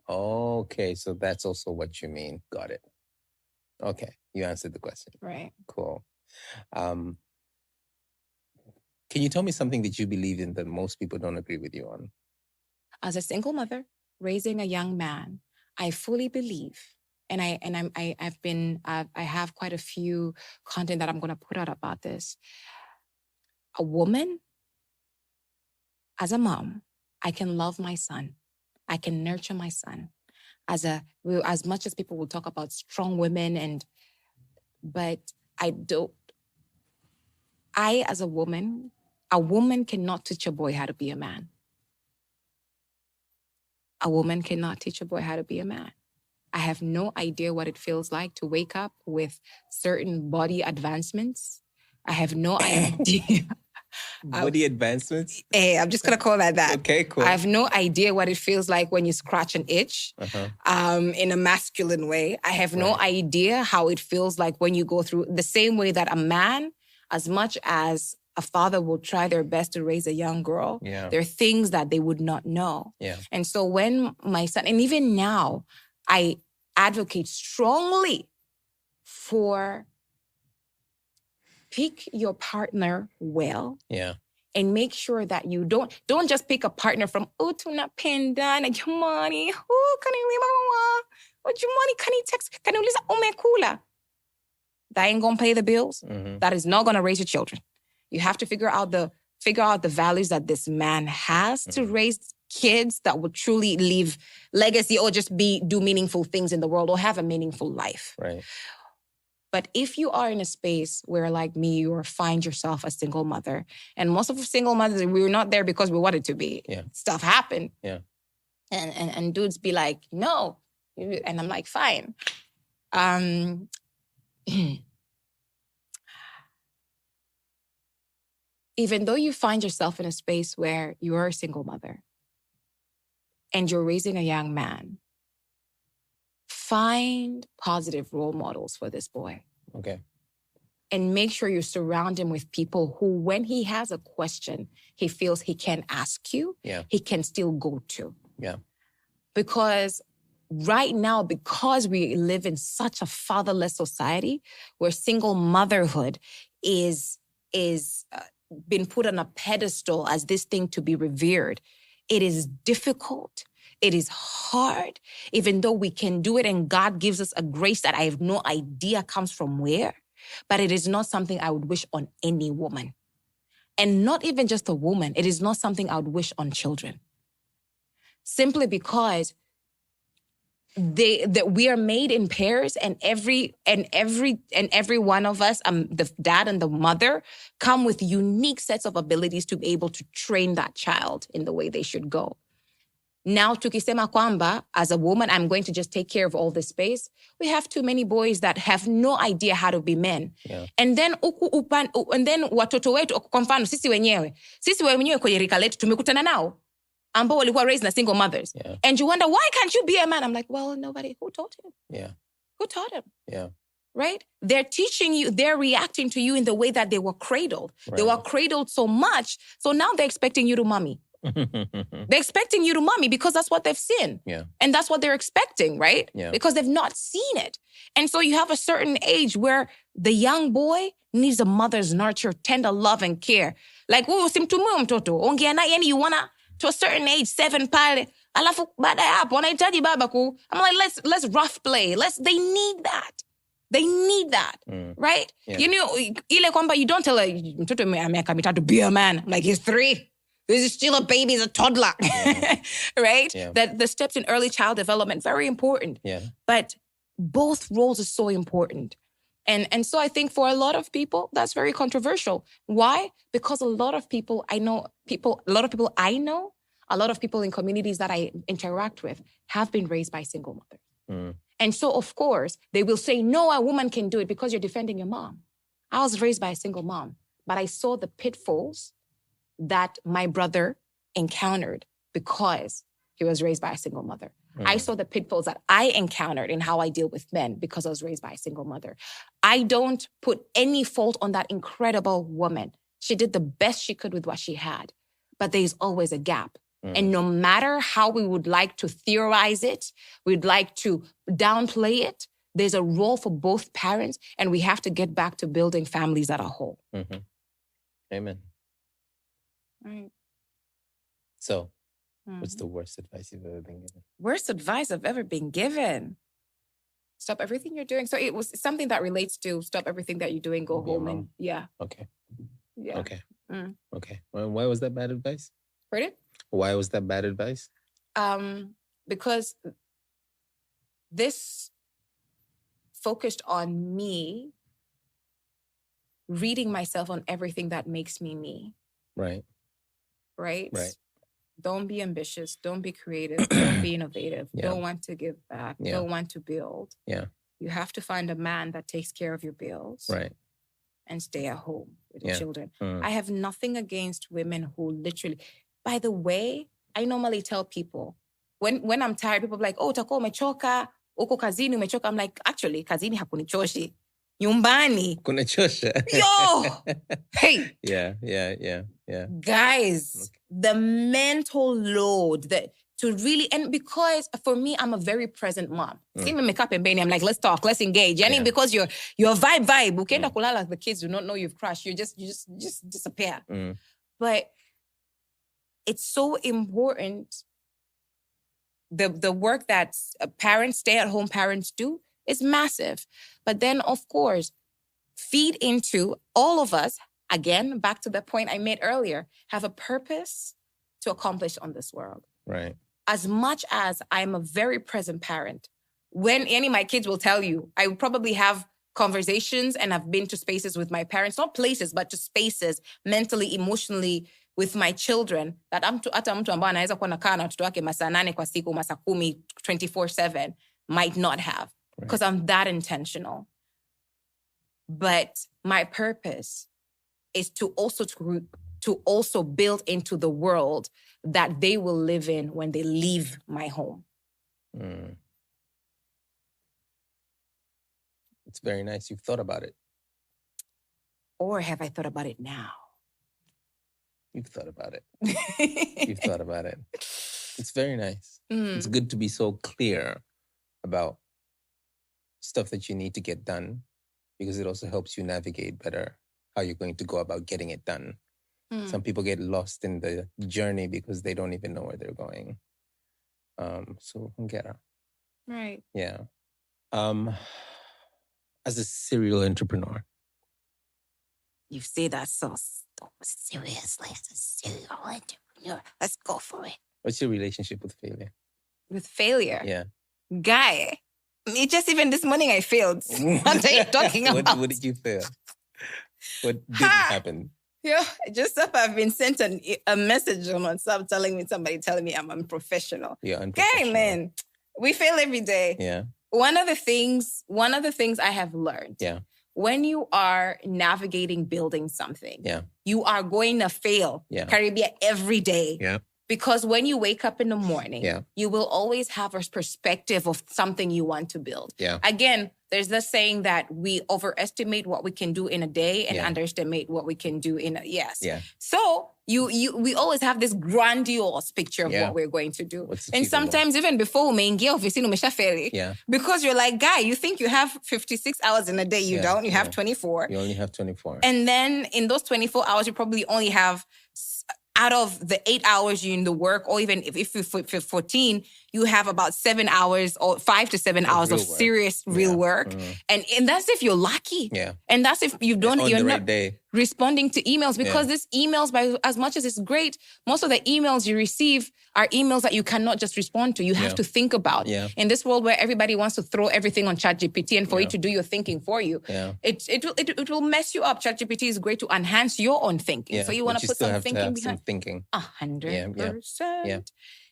Okay, so that's also what you mean. Got it. Okay, you answered the question. Right. Cool. Can you tell me something that you believe in that most people don't agree with you on? As a single mother raising a young man, I fully believe, and I have quite a few content that I'm going to put out about this. A woman, as a mom, I can love my son. I can nurture my son. As much as people will talk about strong women, but as a woman cannot teach a boy how to be a man. A woman cannot teach a boy how to be a man. I have no idea what it feels like to wake up with certain body advancements. I have no idea. Body advancements? Hey, I'm just going to call that. Okay, cool. I have no idea what it feels like when you scratch an itch in a masculine way. I have no idea how it feels like when you go through the same way that a man, as much as a father will try their best to raise a young girl, there are things that they would not know. Yeah. And so when my son, and even now, I advocate strongly for pick your partner well. Yeah. And make sure that you don't just pick a partner from tunapenda na jamani, kani text, kani uliza umekula. That ain't gonna pay the bills. Mm-hmm. That is not gonna raise your children. You have to figure out the values that this man has to raise kids that will truly leave legacy or just do meaningful things in the world or have a meaningful life. Right. But if you are in a space where, like me, you find yourself a single mother, and most of us single mothers, we were not there because we wanted to be. Yeah. Stuff happened. Yeah. And dudes be like, no. And I'm like, fine. even though you find yourself in a space where you're a single mother and you're raising a young man, find positive role models for this boy. Okay. And make sure you surround him with people who, when he has a question, he feels he can ask you, he can still go to. Yeah. Because right now, because we live in such a fatherless society where single motherhood is been put on a pedestal as this thing to be revered, it is difficult. It is hard, even though we can do it and God gives us a grace that I have no idea comes from where. But it is not something I would wish on any woman. And not even just a woman. It is not something I would wish on children. Simply because that we are made in pairs, and every one of us, the dad and the mother, come with unique sets of abilities to be able to train that child in the way they should go. Now, tukisema kwamba, as a woman, I'm going to just take care of all this space. We have too many boys that have no idea how to be men. Yeah. And then watoto wetu, kwa mfano, sisi wenyewe kwenye rika letu tumekutana nao ambao walikuwa raised na single mothers. Yeah. And you wonder, why can't you be a man? I'm like, well, nobody. Who taught him? Yeah. Who taught him? Yeah. Right? They're teaching you, they're reacting to you in the way that they were cradled. Right. They were cradled so much, so now they're expecting you to mommy. They're expecting you to mommy because that's what they've seen. Yeah. And that's what they're expecting, right? Yeah. Because they've not seen it. And so you have a certain age where the young boy needs a mother's nurture, tender love and care. Like, simtumue mtoto. Ongea na yani you wanna, to a certain age, 7 pale. Alafu baada ya hapo, wanahitaji baba ku. I'm like, let's rough play. They need that. They need that, right? Yeah. You know, ile kwamba you don't tell a mtoto miaka mitatu be a man. Like, he's 3. This is still a baby, he's a toddler, right? Yeah. That the steps in early child development, very important. Yeah. But both roles are so important. And so I think for a lot of people, that's very controversial. Why? Because a lot of people I know, a lot of people in communities that I interact with have been raised by single mothers. And so, of course, they will say, no, a woman can do it because you're defending your mom. I was raised by a single mom, but I saw the pitfalls that my brother encountered because he was raised by a single mother. I saw the pitfalls that I encountered in how I deal with men because I was raised by a single mother. I don't put any fault on that incredible woman. She did the best she could with what she had, but there's always a gap. And no matter how we would like to theorize it, we'd like to downplay it, there's a role for both parents, and we have to get back to building families that are whole. Amen. Right. So, what's the worst advice you've ever been given? Worst advice I've ever been given? Stop everything you're doing. So it was something that relates to stop everything that you're doing, go home and Okay. Yeah. Okay. Okay. Well, why was that bad advice? Pardon? Why was that bad advice? Because this focused on me reading myself on everything that makes me me. Right. Right? Don't be ambitious. Don't be creative. Don't be innovative. Don't want to give back. Don't want to build. Yeah. You have to find a man that takes care of your bills. Right. And stay at home with the children. Mm. I have nothing against women who literally... By the way, I normally tell people, when I'm tired, people are like, oh, utakuwa umechoka, uko kazini umechoka. I'm like, actually, kazini hakunichoshi. Nyumbani. Kunachosha. Yo! Hey! Yeah. Guys, the mental load that to really, and because for me, I'm a very present mom. See me make up and I'm like, let's talk, let's engage. Yani because you're vibe. Ukenda kulala, the kids do not know you've crashed. You just disappear. But it's so important. The work that parents, stay-at-home parents do is massive. But then, of course, feed into all of us, again, back to the point I made earlier, have a purpose to accomplish on this world. Right. As much as I'm a very present parent, when any of my kids will tell you, I will probably have conversations and I've been to spaces with my parents, not places, but to spaces mentally, emotionally, with my children, that hata mtu ambaye anaweza kuwa nakaa na watoto wake masaa 8 kwa siku, masaa 10, 24/7, might not have. Because I'm that intentional. But my purpose is to also to also build into the world that they will live in when they leave my home. It's very nice. You've thought about it. Or have I thought about it now? You've thought about it. You've thought about it. It's very nice. It's good to be so clear about stuff that you need to get done, because it also helps you navigate better how you're going to go about getting it done. Some people get lost in the journey because they don't even know where they're going. So, hongera. Right. Yeah. As a serial entrepreneur. You say that so seriously, as a serial entrepreneur. Let's go for it. What's your relationship with failure? With failure? Yeah. Guy, just even this morning I failed. What are you talking about? What did you fail? What didn't happen? Yeah, just up I've been sent a message on WhatsApp somebody telling me I'm unprofessional. Yeah, unprofessional. Okay, man, we fail every day. Yeah. One of the things I have learned. Yeah. When you are navigating building something, you are going to fail, Caribbean, every day. Yeah. Because when you wake up in the morning, you will always have a perspective of something you want to build. Yeah. Again, there's this saying that we overestimate what we can do in a day and underestimate what we can do in a Yeah. So we always have this grandiose picture of what we're going to do. And sometimes even before because you're like, guy, you think you have 56 hours in a day. You don't. You have 24. You only have 24. And then in those 24 hours, you probably only have, out of the 8 hours you're in the work, or even if you're 14, you have about 7 hours or 5 to 7 hours of serious real work. And that's if you're lucky. Yeah. And that's if you're not day. Responding to emails, because these emails, by as much as it's great, most of the emails you receive are emails that you cannot just respond to. You have to think about. Yeah. In this world where everybody wants to throw everything on ChatGPT and for it to do your thinking for you, it will mess you up. ChatGPT is great to enhance your own thinking. So you want to put some thinking behind. 100%.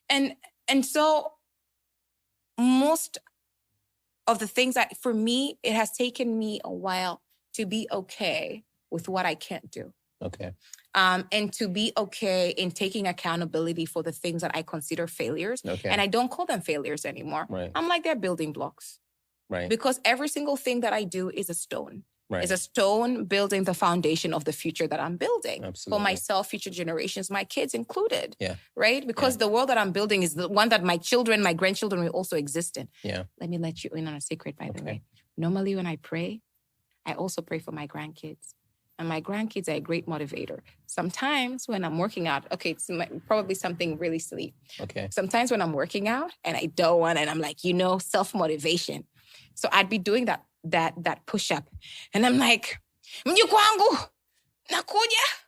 And so most of the things that, for me, it has taken me a while to be okay with what I can't do. Okay. And to be okay in taking accountability for the things that I consider failures. Okay. And I don't call them failures anymore. Right. I'm like, they're building blocks. Right. Because every single thing that I do is a stone. Right. It's a stone building the foundation of the future that I'm building. Absolutely. For myself, future generations, my kids included. Yeah. Right? Because the world that I'm building is the one that my children, my grandchildren will also exist in. Yeah. Let me let you in on a secret, by the way. Normally when I pray, I also pray for my grandkids. And my grandkids are a great motivator. Sometimes when I'm working out, it's probably something really silly. Okay. Sometimes when I'm working out and I don't want, and I'm like, self-motivation. So I'd be doing that push-up. And I'm like, mjukwangu, nakuja.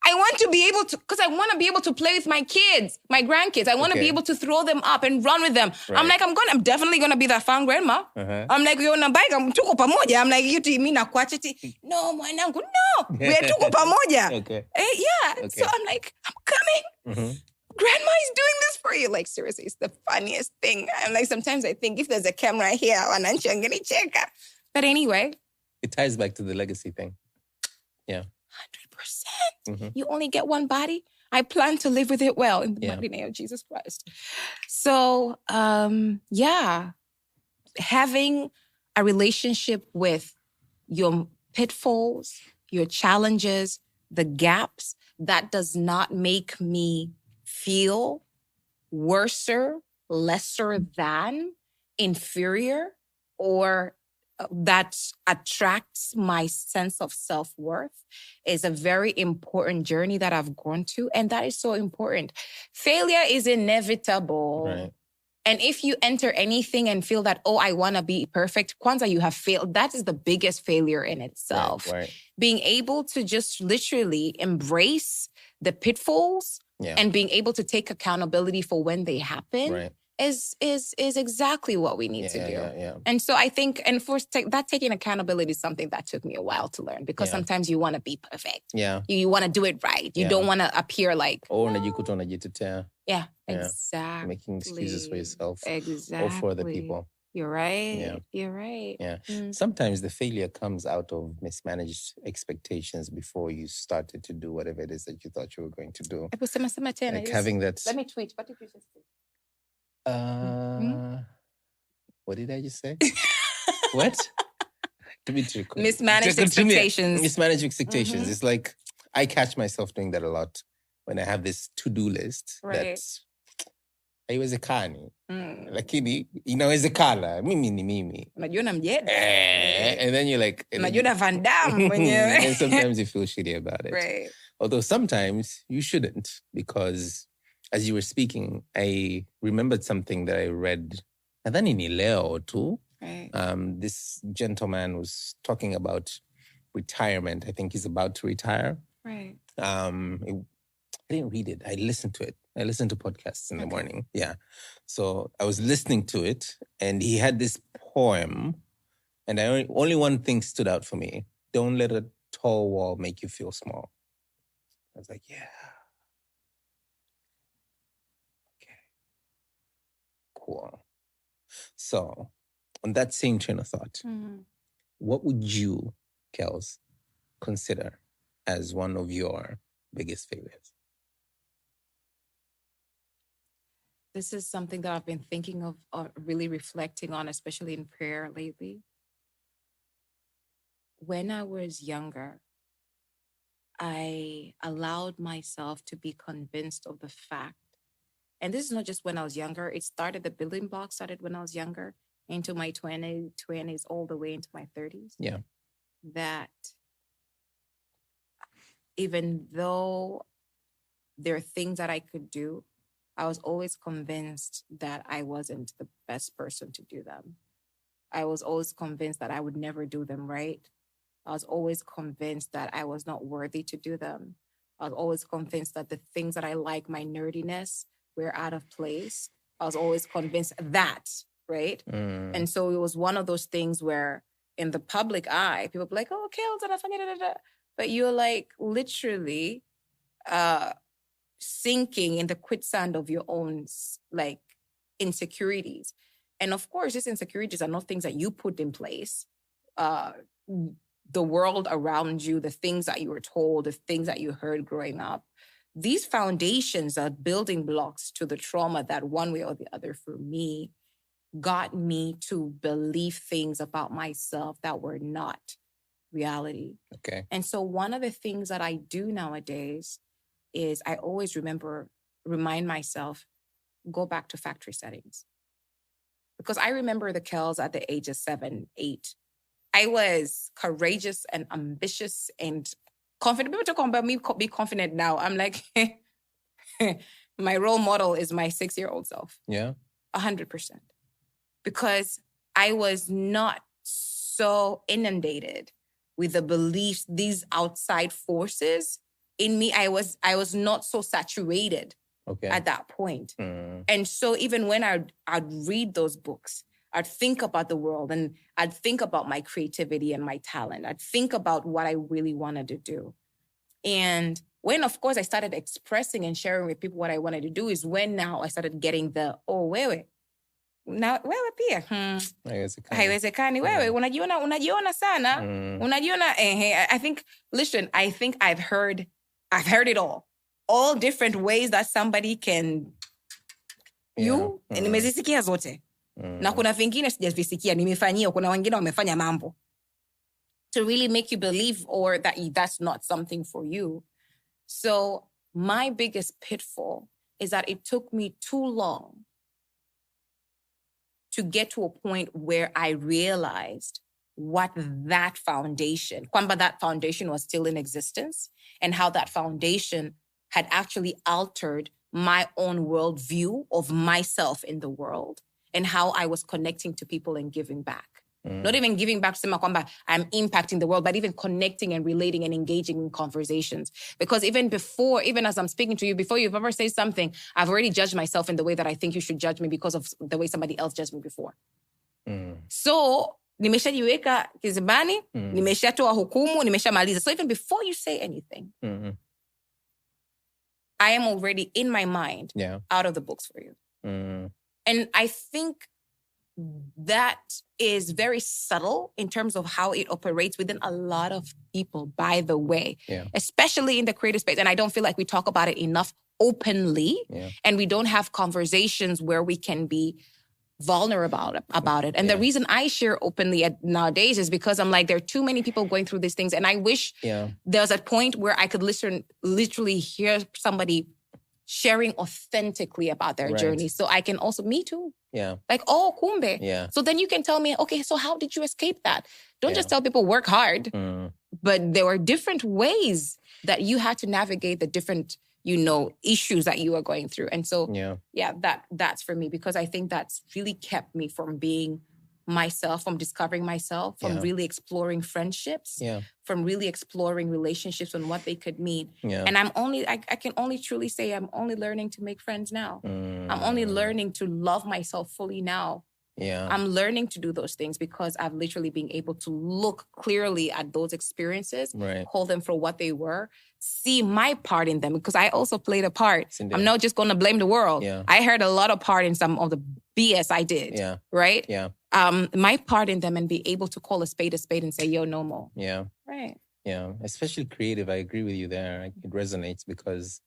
I want to be able to, because I want to be able to play with my kids, my grandkids. I want to be able to throw them up and run with them. Right. I'm like, I'm definitely going to be that fun grandma. I'm like, you're on a bike, tuko pamoja. I'm like, mina kuachiti. No, mwanangu, no. We're tuko pamoja. Okay. So I'm like, I'm coming. Grandma is doing this for you. Like, seriously, it's the funniest thing. I'm like, sometimes I think if there's a camera here, I'm going to check her. But anyway. It ties back to the legacy thing. Yeah. 100%. You only get one body. I plan to live with it well in the mighty name of Jesus Christ. So, having a relationship with your pitfalls, your challenges, the gaps, that does not make me feel worser, lesser than, inferior, or that attracts my sense of self-worth, is a very important journey that I've gone to. And that is so important. Failure is inevitable. Right. And if you enter anything and feel that, I want to be perfect, Kwanzaa, you have failed. That is the biggest failure in itself. Right. Being able to just literally embrace the pitfalls and being able to take accountability for when they happen is exactly what we need to do. Yeah. And so I think, and for that taking accountability is something that took me a while to learn, because sometimes you want to be perfect. Yeah. You want to do it right. You don't want to appear like... unajikuta unajitetea. Yeah, exactly. Making excuses for yourself. Exactly. Or for other people. You're right. Yeah. You're right. Yeah. Sometimes the failure comes out of mismanaged expectations before you started to do whatever it is that you thought you were going to do. Like having that. Let me tweet. What did you just say? What did I just say? What? Mismanaged expectations. Mismanaged expectations. It's like I catch myself doing that a lot when I have this to-do list. Right. That's haiwezekani. Lakini inawezekana. Mimi ni mimi. Unajiona mjeda. And then you're like... Unajiona Van Damme mwenyewe. And sometimes you feel shitty about it. Right. Although sometimes you shouldn't, because as you were speaking, I remembered something that I read. Nadhani ni leo tu. Right. This gentleman was talking about retirement. I think he's about to retire. Right. I didn't read it. I listened to it. I listened to podcasts in the morning. Yeah. So I was listening to it, and he had this poem, and only one thing stood out for me. Don't let a tall wall make you feel small. I was like, yeah. Okay. Cool. So on that same train of thought, what would you, Kellz, consider as one of your biggest failures? This is something that I've been thinking of, really reflecting on, especially in prayer lately. When I was younger, I allowed myself to be convinced of the fact, and this is not just when I was younger, the building blocks started when I was younger, into my 20s, all the way into my 30s. Yeah. That even though there are things that I could do, I was always convinced that I wasn't the best person to do them. I was always convinced that I would never do them right. I was always convinced that I was not worthy to do them. I was always convinced that the things that I like, my nerdiness, were out of place. I was always convinced that, right? And so it was one of those things where in the public eye, people be like, oh, Kellz, but you're like literally sinking in the quicksand of your own like insecurities. And of course, these insecurities are not things that you put in place. The world around you, the things that you were told, the things that you heard growing up, these foundations are building blocks to the trauma that one way or the other for me got me to believe things about myself that were not reality. Okay. And so one of the things that I do nowadays is I always remind myself, go back to factory settings. Because I remember the Kellz at the age of 7, 8. I was courageous and ambitious and confident. People talk about me be confident now. I'm like, my role model is my 6-year-old self. Yeah. 100%. Because I was not so inundated with the beliefs, these outside forces in me. I was not so saturated at that point. And so even when I'd read those books, I'd think about the world and I'd think about my creativity and my talent. I'd think about what I really wanted to do. And when, of course, I started expressing and sharing with people what I wanted to do is when now I started getting the, oh, wewe. Na wewe pia. Haiwezekani. Wewe, unajiona sana. Unajiona, I think I've heard it all. All different ways that somebody can, nimezisikia zote. Na kuna vingine sijavisikia, nimefanyia, kuna wengine wamefanya mambo. To really make you believe or that that's not something for you. So my biggest pitfall is that it took me too long to get to a point where I realized what that foundation was still in existence and how that foundation had actually altered my own worldview of myself in the world and how I was connecting to people and giving back. Not even giving back to kwamba I'm impacting the world, but even connecting and relating and engaging in conversations. Because even as I'm speaking to you, before you've ever said something, I've already judged myself in the way that I think you should judge me because of the way somebody else judged me before. So, nimeshajiweka kizibani, nimeshatoa hukumu, nimeshamaliza. So even before you say anything, I am already in my mind out of the books for you. And I think that is very subtle in terms of how it operates within a lot of people, by the way, especially in the creative space. And I don't feel like we talk about it enough openly, and we don't have conversations where we can be vulnerable about it. And the reason I share openly nowadays is because I'm like, there are too many people going through these things. And I wish there's a point where I could literally hear somebody sharing authentically about their journey. So I can also, me too. Yeah. Like, oh, kumbe. Yeah. So then you can tell me, okay, so how did you escape that? Don't just tell people work hard. But there were different ways that you had to navigate the different, issues that you were going through. And so, that's for me, because I think that's really kept me from being myself, from discovering myself, from really exploring friendships, from really exploring relationships and what they could mean. And I can only truly say I'm only learning to make friends now. I'm only learning to love myself fully now. I'm learning to do those things because I've literally been able to look clearly at those experiences, hold them for what they were, see my part in them, because I also played a part. Indeed. I'm not just going to blame the world. I heard a lot of part in some of the BS I did, right? My part in them, and be able to call a spade and say, yo, no more. Right. Yeah, especially creative. I agree with you there. It resonates because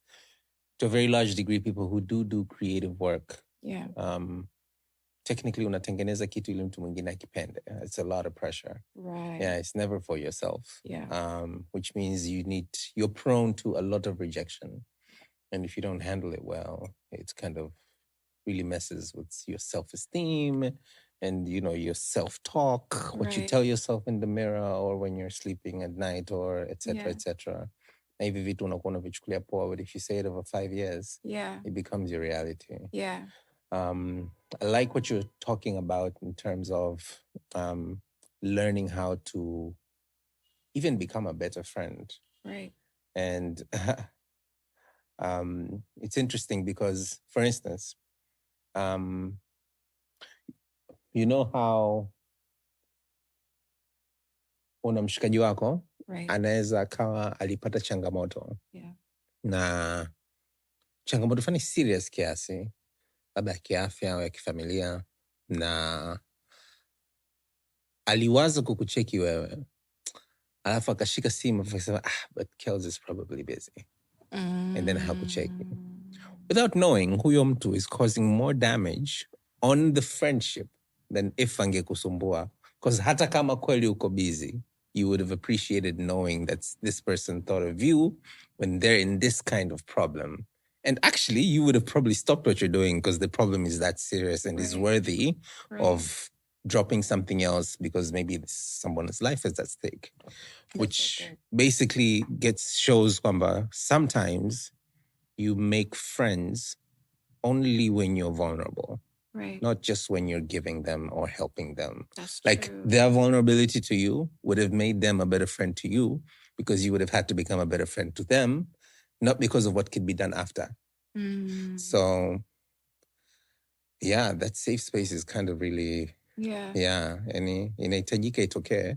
to a very large degree, people who do creative work, technically unatengeneza kitu ili mtu mwingine akipende. It's a lot of pressure. Right. Yeah, it's never for yourself. Which means you're prone to a lot of rejection. And if you don't handle it well, it's kind of really messes with your self-esteem and, your self-talk, what you tell yourself in the mirror or when you're sleeping at night or et cetera, et cetera. Na hivi vitu unakuwa unavichukulia poa, but if you say it over 5 years, it becomes your reality. I like what you're talking about in terms of learning how to even become a better friend. Right. And it's interesting because, for instance, you know how una mshikaji wako anaweza akawa alipata changamoto na changamoto fani serious kiasi, labda ya kiafya au ya kifamilia, na aliwaza kukucheki wewe, alafu akashika simu akasema, but Kellz is probably busy, and then hakucheki, without knowing huyo mtu is causing more damage on the friendship than if angekusumbua. Because hata kama kweli uko busy, you would have appreciated knowing that this person thought of you when they're in this kind of problem. And actually, you would have probably stopped what you're doing because the problem is that serious and is worthy of dropping something else because maybe someone's life is at stake. Which basically shows kwamba sometimes you make friends only when you're vulnerable. Right. Not just when you're giving them or helping them. That's like true. Their vulnerability to you would have made them a better friend to you because you would have had to become a better friend to them, not because of what could be done after. So, yeah, that safe space is kind of really, inahitajika itokee.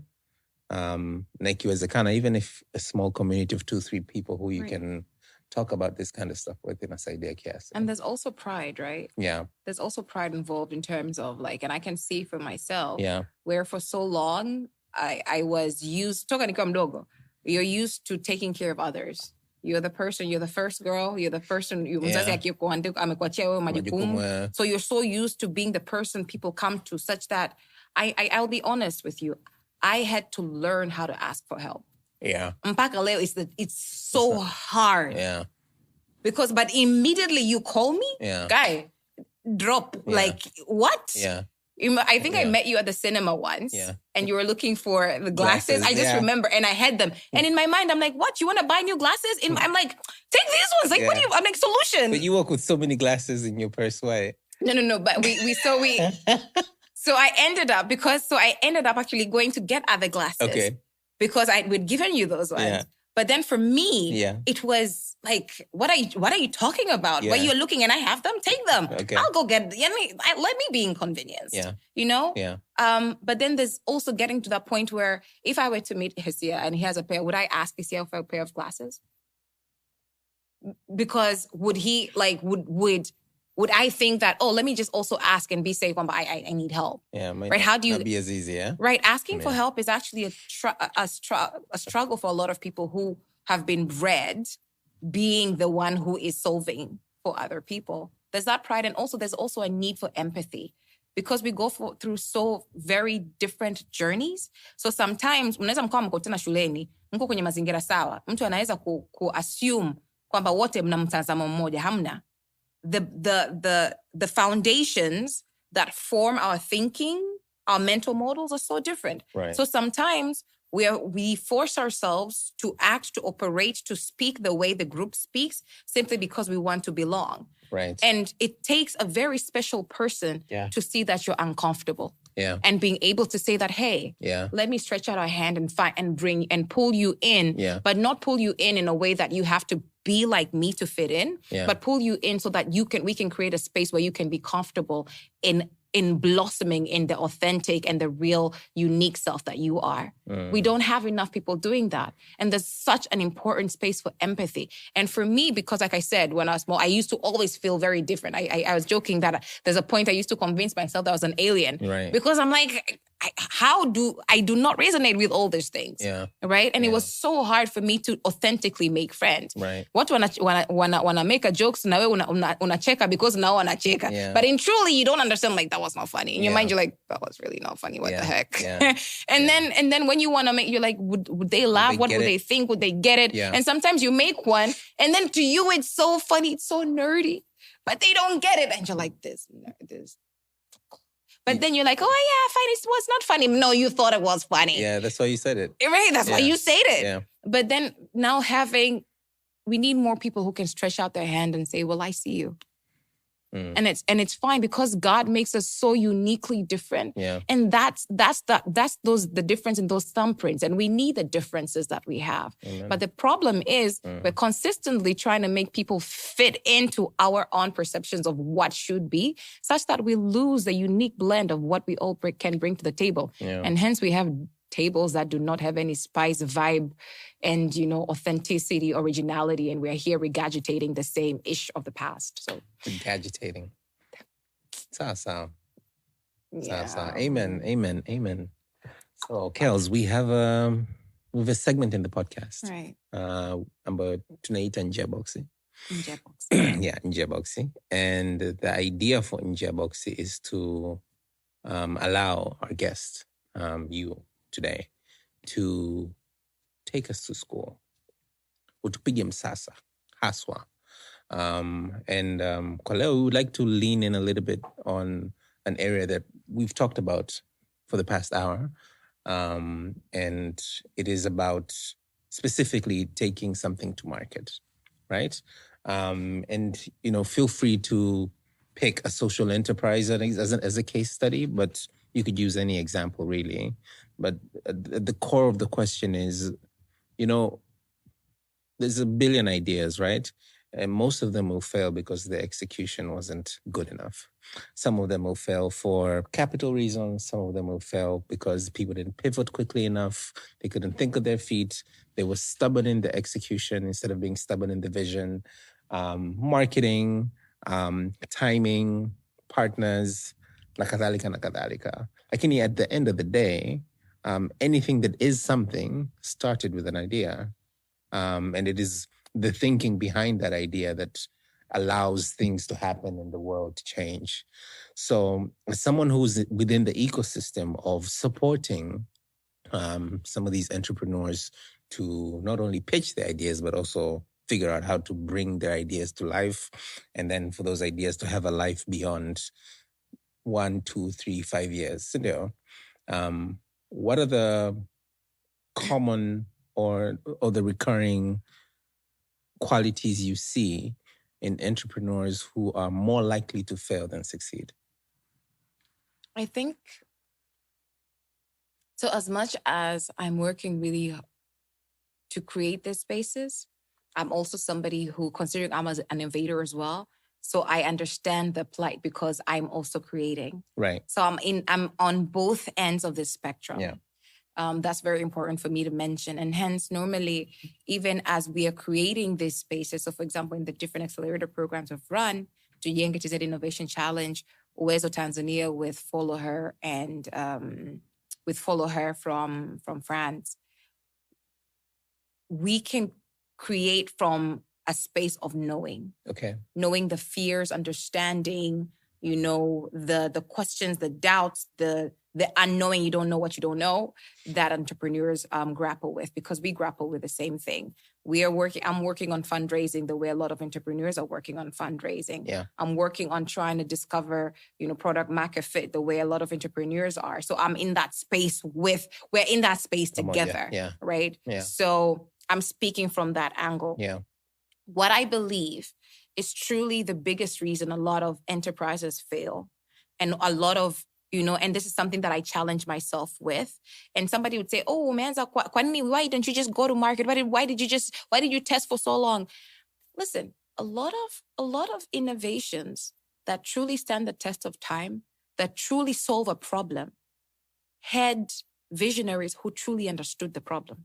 Na ikiwezekana, even if a small community of 2-3 people who you can talk about this kind of stuff with inasaidia kiasi. And there's also pride, right? Yeah. There's also pride involved in terms of and I can see for myself, where for so long I was used, toka nikiwa mdogo, you're used to taking care of others. You're the first girl, you're the person, so you're so used to being the person people come to, such that I'll be honest with you, I had to learn how to ask for help. Yeah. Mpaka leo it's so hard. Yeah. Because, but immediately you call me, guy, drop. Like, what? Yeah. I think I met you at the cinema once, and you were looking for the glasses. I just remember, and I had them. And in my mind, I'm like, what? You want to buy new glasses? I'm like, take these ones. Like, what do you, I'm like, solution. But you walk with so many glasses in your purse, why? No. But so I ended up actually going to get other glasses. Okay. Because we'd given you those ones. Yeah. But then for me, it was like, what are you talking about? Where you're looking and I have them, take them. Okay. I'll go get, let me be inconvenienced. Yeah. You know? Yeah. But then there's also getting to that point where if I were to meet Hisiatz and he has a pair, would I ask Hisiatz for a pair of glasses? Because would he, would would I think that, let me just also ask and be safe, but I need help. Yeah, right? How do you not be as easy, yeah? Right, asking for help is actually a struggle for a lot of people who have been bred being the one who is solving for other people. There's that pride, and also there's also a need for empathy because we go through so very different journeys. So sometimes unaweza mkawa mko tena shuleni, mko kwenye mazingira sawa, mtu anaweza ku assume kwamba wote mna mtazamo mmoja. Hamna. The foundations that form our thinking, our mental models are so different. Right. So sometimes we force ourselves to act, to operate, to speak the way the group speaks simply because we want to belong. Right. And it takes a very special person to see that you're uncomfortable. Yeah. And being able to say that, hey, let me stretch out our hand and find and bring and pull you in, but not pull you in a way that you have to be like me to fit in, but pull you in so that we can create a space where you can be comfortable in blossoming in the authentic and the real unique self that you are. We don't have enough people doing that. And there's such an important space for empathy. And for me, because like I said, when I was small, I used to always feel very different. I was joking that there's a point I used to convince myself that I was an alien. Right. Because I'm like, I do not resonate with all these things. Yeah. Right? And it was so hard for me to authentically make friends. Right. What wanna make a jokes na wewe unacheka because now wanacheka. Yeah. But in truly you don't understand, like, that was not funny. In your mind you're like, that was really not funny. What the heck? Yeah. and then when you want to make, you're like, would they laugh? What would they think? Would they get it? Yeah. And sometimes you make one and then to you it's so funny, it's so nerdy. But they don't get it. And you're like, this. But then you're like, oh, yeah, fine. It was not funny. No, you thought it was funny. Yeah, that's why you said it. Right? That's why you said it. Yeah. But then now we need more people who can stretch out their hand and say, well, I see you. And it's fine because God makes us so uniquely different. Yeah. And that's the difference in those thumbprints. And we need the differences that we have. Amen. But the problem is we're consistently trying to make people fit into our own perceptions of what should be, such that we lose the unique blend of what we all can bring to the table. Yeah. And hence we have tables that do not have any spice, vibe, and, authenticity, originality. And we're here regurgitating the same ish of the past. So regurgitating. Msasa. Yeah. Msasa. Amen. So, Kellz, we have a segment in the podcast. Right. About tunaita Nje Boxi. Nje Boxi. Yeah, Nje Boxi. And the idea for Nje Boxi is to allow our guest, you today, to take us to school. Utupige msasa, haswa. And kwa leo, we would like to lean in a little bit on an area that we've talked about for the past hour. And it is about specifically taking something to market, right? And, feel free to pick a social enterprise as a case study, but you could use any example, really. But the core of the question is, there's a billion ideas, right? And most of them will fail because the execution wasn't good enough. Some of them will fail for capital reasons. Some of them will fail because people didn't pivot quickly enough. They couldn't think of their feet. They were stubborn in the execution instead of being stubborn in the vision. Marketing, timing, partners, nakadhalika. Lakini at the end of the day, anything that is something started with an idea. And it is the thinking behind that idea that allows things to happen in the world to change. So as someone who's within the ecosystem of supporting some of these entrepreneurs to not only pitch their ideas, but also figure out how to bring their ideas to life, and then for those ideas to have a life beyond 1, 2, 3, 5 years. What are the common or the recurring qualities you see in entrepreneurs who are more likely to fail than succeed? I think, so as much as I'm working really to create these spaces, I'm also somebody who, considering I'm an innovator as well, so I understand the plight because I'm also creating. Right. So I'm on both ends of the spectrum. Yeah. That's very important for me to mention. And hence, normally, even as we are creating these spaces, so for example, in the different accelerator programs I've run, Tujienge TZ Innovation Challenge, Uwezo Tanzania with Follow Her and with Follow Her from France. We can create from a space of knowing. Okay. Knowing the fears, understanding, the questions, the doubts, the unknowing, you don't know what you don't know, that entrepreneurs grapple with, because we grapple with the same thing. I'm working on fundraising the way a lot of entrepreneurs are working on fundraising. Yeah. I'm working on trying to discover, product market fit the way a lot of entrepreneurs are. So I'm in that space we're in that space together. Yeah. Right? Yeah. So I'm speaking from that angle. Yeah. What I believe is truly the biggest reason a lot of enterprises fail, and a lot of, and this is something that I challenge myself with. And somebody would say, oh, Manza, why don't you just go to market? Why did you test for so long? Listen, a lot of innovations that truly stand the test of time, that truly solve a problem, had visionaries who truly understood the problem.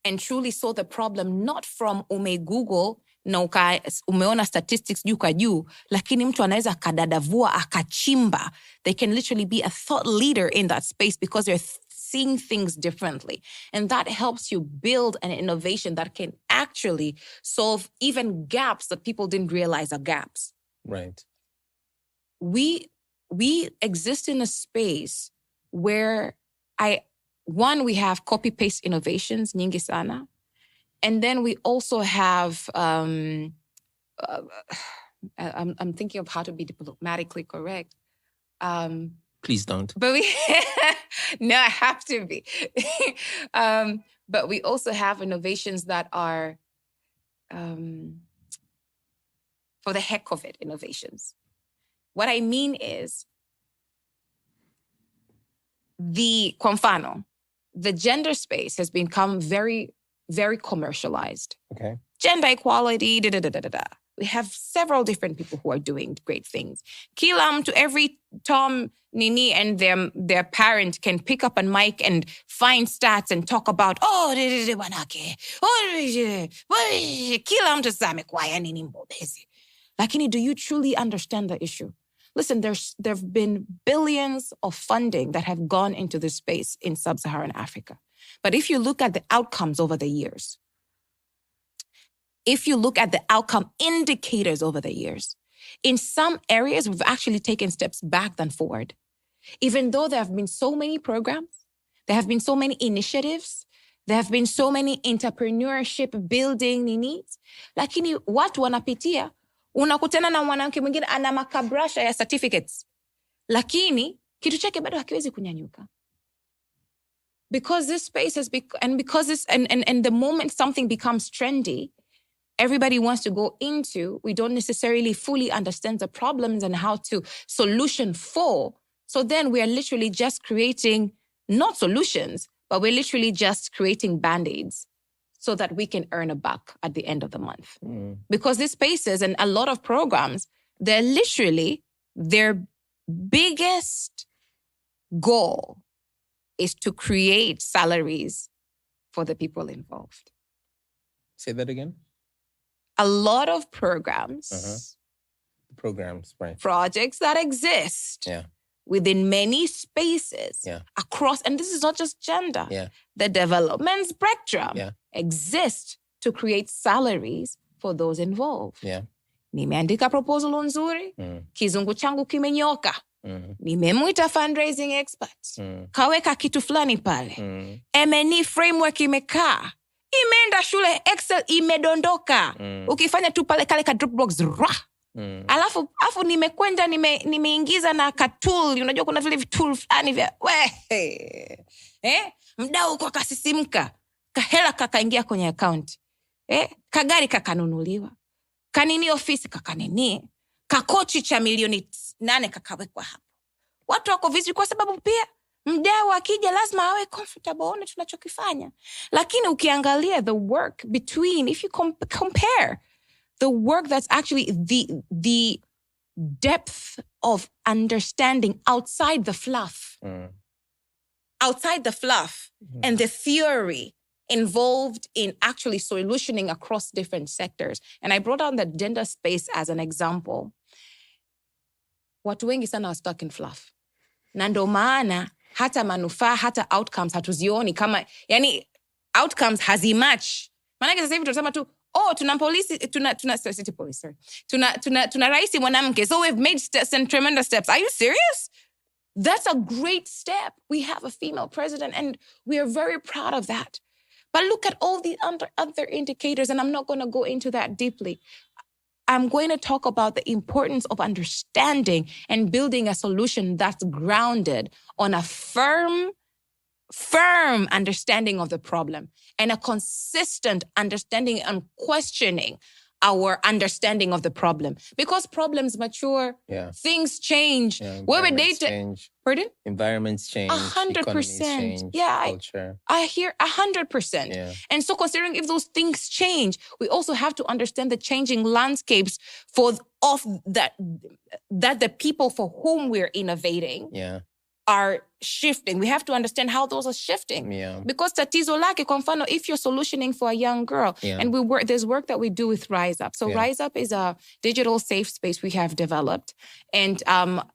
And truly saw the problem not from Google na umeona statistics juu kwa juu, lakini mtu anaweza akadadavua akachimba. They can literally be a thought leader in that space because they're seeing things differently. And that helps you build an innovation that can actually solve even gaps that people didn't realize are gaps. Right. We exist in a space where we have copy-paste innovations, nyingi sana. And then we also have, I'm thinking of how to be diplomatically correct. Please don't. But no, I have to be. But we also have innovations that are, for the heck of it, innovations. What I mean is, kwa mfano, the gender space has become very, very commercialized. Okay. Gender equality, We have several different people who are doing great things. Kilam, to every Tom, Nini, and their parent can pick up a mic and find stats and talk about, wanake. Kilam tazame kwaya nini mbobezi. Lakini, do you truly understand the issue? Listen, there have been billions of funding that have gone into this space in sub-Saharan Africa. But if you look at the outcomes over the years, if you look at the outcome indicators over the years, in some areas, we've actually taken steps back than forward. Even though there have been so many programs, there have been so many initiatives, there have been so many entrepreneurship building needs, lakini watu wanapitia, unakutana na mwanamke mwingine ana makabrasha ya certificates, lakini kitu chake bado hakiwezi kunyanyuka. Because this space has and the moment something becomes trendy, everybody wants to go into, we don't necessarily fully understand the problems and how to solution for. So then we are literally just creating not solutions, but we're literally just creating band-aids so that we can earn a buck at the end of the month. Because these spaces and a lot of programs, they're literally, their biggest goal is to create salaries for the people involved. Say that again. A lot of programs, right? Projects that exist within many spaces across, and this is not just gender, the development spectrum exists to create salaries for those involved. Nimeandika proposal nzuri, kizungu changu kimenyoka, nimemuita fundraising expert, kaweka kitu fulani pale, M&E framework imekaa, imeenda shule, Excel imedondoka, ukifanya tu pale kale ka Dropbox alafu nimekwenda nimeingiza na ka tool, unajua kuna vile tool fulani vya mdau kwa kasisimka, kahela kakaingia kwenye account, kagari kakanunuliwa, kanini ofisi kakanini, kakochi cha milioni 8 kakawekwa hapo. Watu wako vizuri kwa sababu pia mdau akija lazima awe comfortable na tunachokifanya. Lakini ukiangalia the work between, if you compare the work that's actually the depth of understanding outside the fluff, and the theory involved in actually solutioning across different sectors. And I brought on the gender space as an example. Watu wengi sana are stuck in fluff. Na ndo maana hata manufaa, hata outcomes hatuzioni kama, yani outcomes hazimatch. Maanake sasa hivi tunasema tu, tuna polisi, tuna raisi mwanamke, so we've made some tremendous steps. Are you serious? That's a great step. We have a female president and we are very proud of that. But look at all the other indicators, and I'm not going to go into that deeply. I'm going to talk about the importance of understanding and building a solution that's grounded on a firm understanding of the problem and a consistent understanding and questioning our understanding of the problem. Because problems mature, things change. Environments change. Pardon? Environments change. 100%. Culture. I hear 100%. Yeah. And so considering if those things change, we also have to understand the changing landscapes that the people for whom we're innovating are shifting. We have to understand how those are shifting. Yeah. Because tatizo lake, kwa mfano, if you're solutioning for a young girl, and there's work that we do with Rise Up. So Rise Up is a digital safe space we have developed. And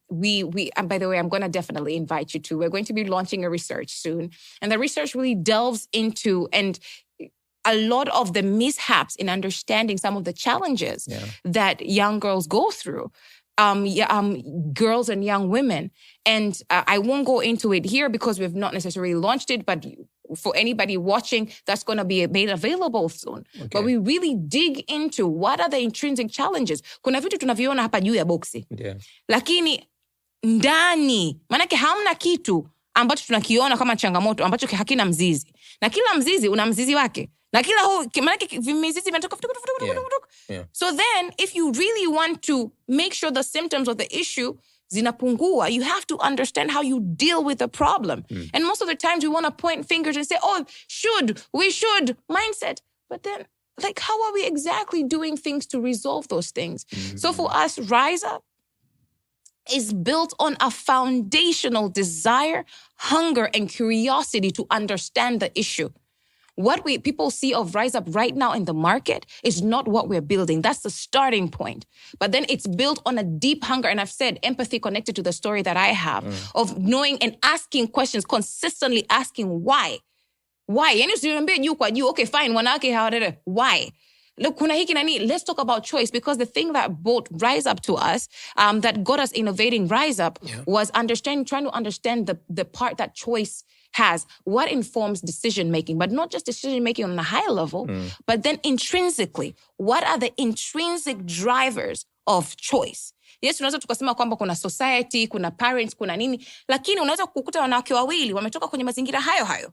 we by the way, I'm going to definitely invite you to. We're going to be launching a research soon. And the research really delves into a lot of the mishaps in understanding some of the challenges that young girls go through. Girls and young women. And I won't go into it here because we've not necessarily launched it, but for anybody watching, that's going to be made available soon. Okay. But we really dig into what are the intrinsic challenges. Kuna vitu tunaviona hapa juu ya boksi. Lakini ndani, manake hamna kitu ambacho tunakiona kama changamoto ambacho hakina mzizi. Na kila mzizi una mzizi wake. Na kila manake mizizi vinatoka. So then, if you really want to make sure the symptoms of the issue zinapungua, you have to understand how you deal with the problem. And most of the times we want to point fingers and say, we should, mindset. But then, how are we exactly doing things to resolve those things? So for us, Rise Up is built on a foundational desire, hunger, and curiosity to understand the issue. What people see of Rise Up right now in the market is not what we're building. That's the starting point. But then it's built on a deep hunger. And I've said empathy connected to the story that I have of knowing and asking questions, consistently asking why. Why? Okay, fine. Why? Look, let's talk about choice, because the thing that brought Rise Up to us, that got us innovating Rise Up was trying to understand the part that choice has, what informs decision-making, but not just decision-making on a high level, but then intrinsically, what are the intrinsic drivers of choice? Yes, unaweza tukasema kwamba kuna society, kuna parents, kuna nini, lakini unaweza kukuta wanawake wawili wametoka kwenye mazingira hayo.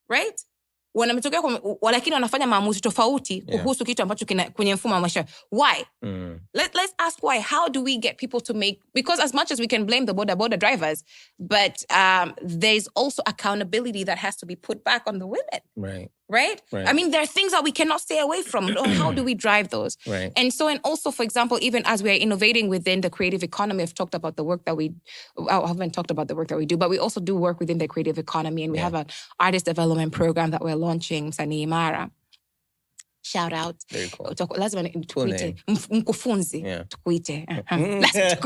Right? Wanametokea lakini wanafanya maamuzi tofauti kuhusu kitu ambacho kwenye mfumo wa maisha. Why? Let's ask why. How do we get people to make, because as much as we can blame the border drivers, but there's also accountability that has to be put back on the women. Right? I mean, there are things that we cannot stay away from. How do we drive those? Right. And also, for example, even as we are innovating within the creative economy, I've talked about the work that I haven't talked about the work that we do, but we also do work within the creative economy. And we have an artist development program that we're launching, Msanii Imara. Shout out. Very cool. Lazima tukuite mkufunzi. Tukuite.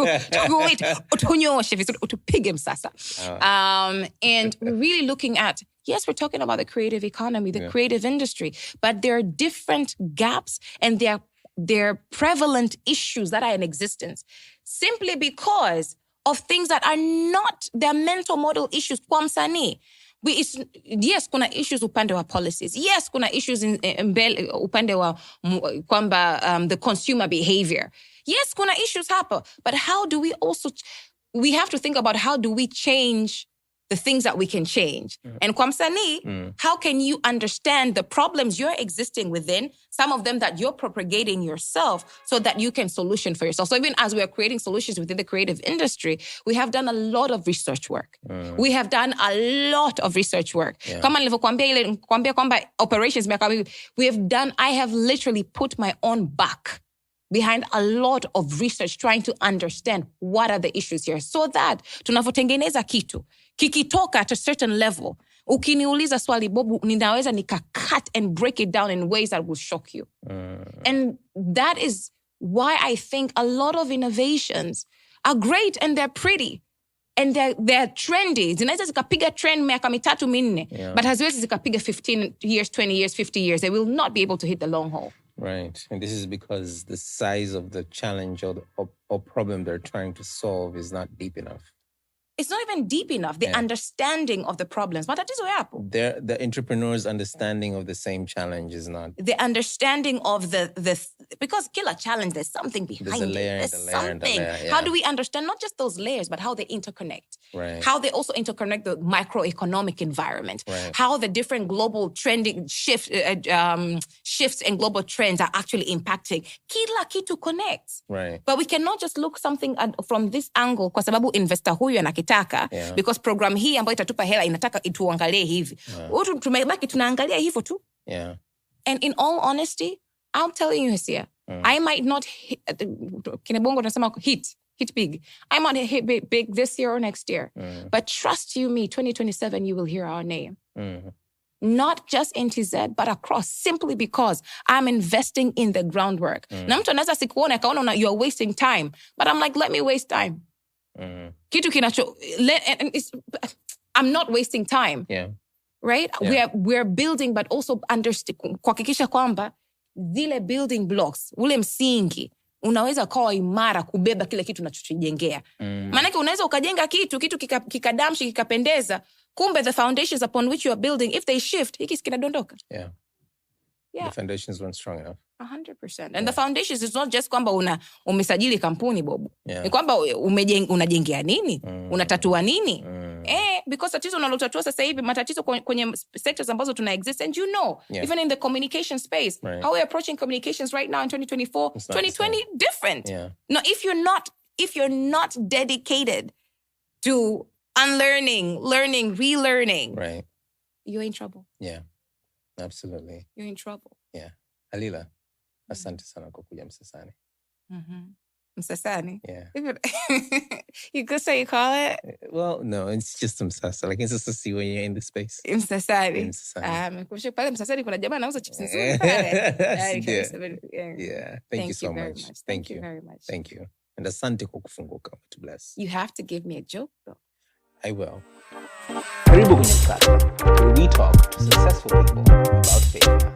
Tukuite. Utunyoshe vizuri. Utupige Msasa. And we're really looking at, yes, we're talking about the creative economy, the creative industry, but there are different gaps and there are prevalent issues that are in existence simply because of things that are not their mental model issues kwa msanii. Yes, kuna issues upande wa policies. Yes, kuna issues upande wa kwamba the consumer behavior. Yes, kuna issues hapo. But how do we have to think about how do we change the things that we can change. And kwa msanii, how can you understand the problems you're existing within, some of them that you're propagating yourself, so that you can solution for yourself. So even as we are creating solutions within the creative industry, we have done a lot of research work. We have done a lot of research work. Kama nilivyokuambia kwamba operations, I have literally put my own back behind a lot of research trying to understand what are the issues here, so that tunavyotengeneza kitu kikitoka at a certain level, Ukiniuliza swali Bobu, ninaweza cut and break it down in ways that will shock you. And that is why I think a lot of innovations are great and they're pretty. And they're trendy. Zinaweza zikapiga trend miaka 3-4, but haziwezi zikapiga 15 years, 20 years, 50 years. They will not be able to hit the long haul. Right. And this is because the size of the challenge or problem they're trying to solve is not deep enough. It's not even deep enough. The understanding of the problems. Matatizo yapo. The entrepreneur's understanding of the same challenge is not. The understanding of the because killer challenge, there's something behind there's a layer, it. There's something. How do we understand not just those layers, but how they interconnect? Right. How they also interconnect the microeconomic environment. Right. How the different global trending shifts and global trends are actually impacting. Kila kitu connects. Right. But we cannot just look something from this angle kwa sababu investor huyu anakitaka because program hii ambayo itatupa hela inataka ituangalie hivi. Tumebaki tunaangalia hivyo tu. Yeah. And in all honesty, I'm telling you, Hisia, I might not hit, kinebongo tunasema hit big. I might hit big this year or next year. But trust you me, 2027, you will hear our name. Not just in TZ, but across, simply because I'm investing in the groundwork. Na mtu anaweza sikuona akaona you're wasting time. But I'm like, let me waste time. Kitu kinacho, I'm not wasting time. Yeah. Right? Yeah. We're building, but also kuhakikisha kwamba zile building blocks, ule msingi, unaweza kuwa imara kubeba kile kitu unachojengea. Maanake unaweza ukajenga kitu kikadamshi, kikapendeza, kumbe the foundations upon which you are building, if they shift, hiki kinadondoka. Yeah. The foundations weren't strong enough. 100%. And the foundations is not just kwamba umesajili kampuni Bobu. Ni kwamba unajengea nini? Unatatua nini? Because tatizo unalotatua sasa hivi matatizo kwenye sectors ambazo tuna exist, and even in the communication space, how we're approaching communications right now in 2024, 2020 different. No, if you're not dedicated to unlearning, learning, relearning, right, you're in trouble. Yeah. Absolutely. You're in trouble. Yeah. Khalila, asante sana kwa kuja Msasani. Msasani? Yeah. You could say you call it? Well, no, it's just Msasa. Like, it's just to see when you're in the space. Msasani. Msasani. Pale Msasani kuna jamaa anauza chips nzuri. Yeah. Thank you so much. Thank you very much. Thank you. And asante kwa kufunguka. To bless. You have to give me a joke, though. I will. Karibu kwenye Msasa, where we talk to successful people about failure.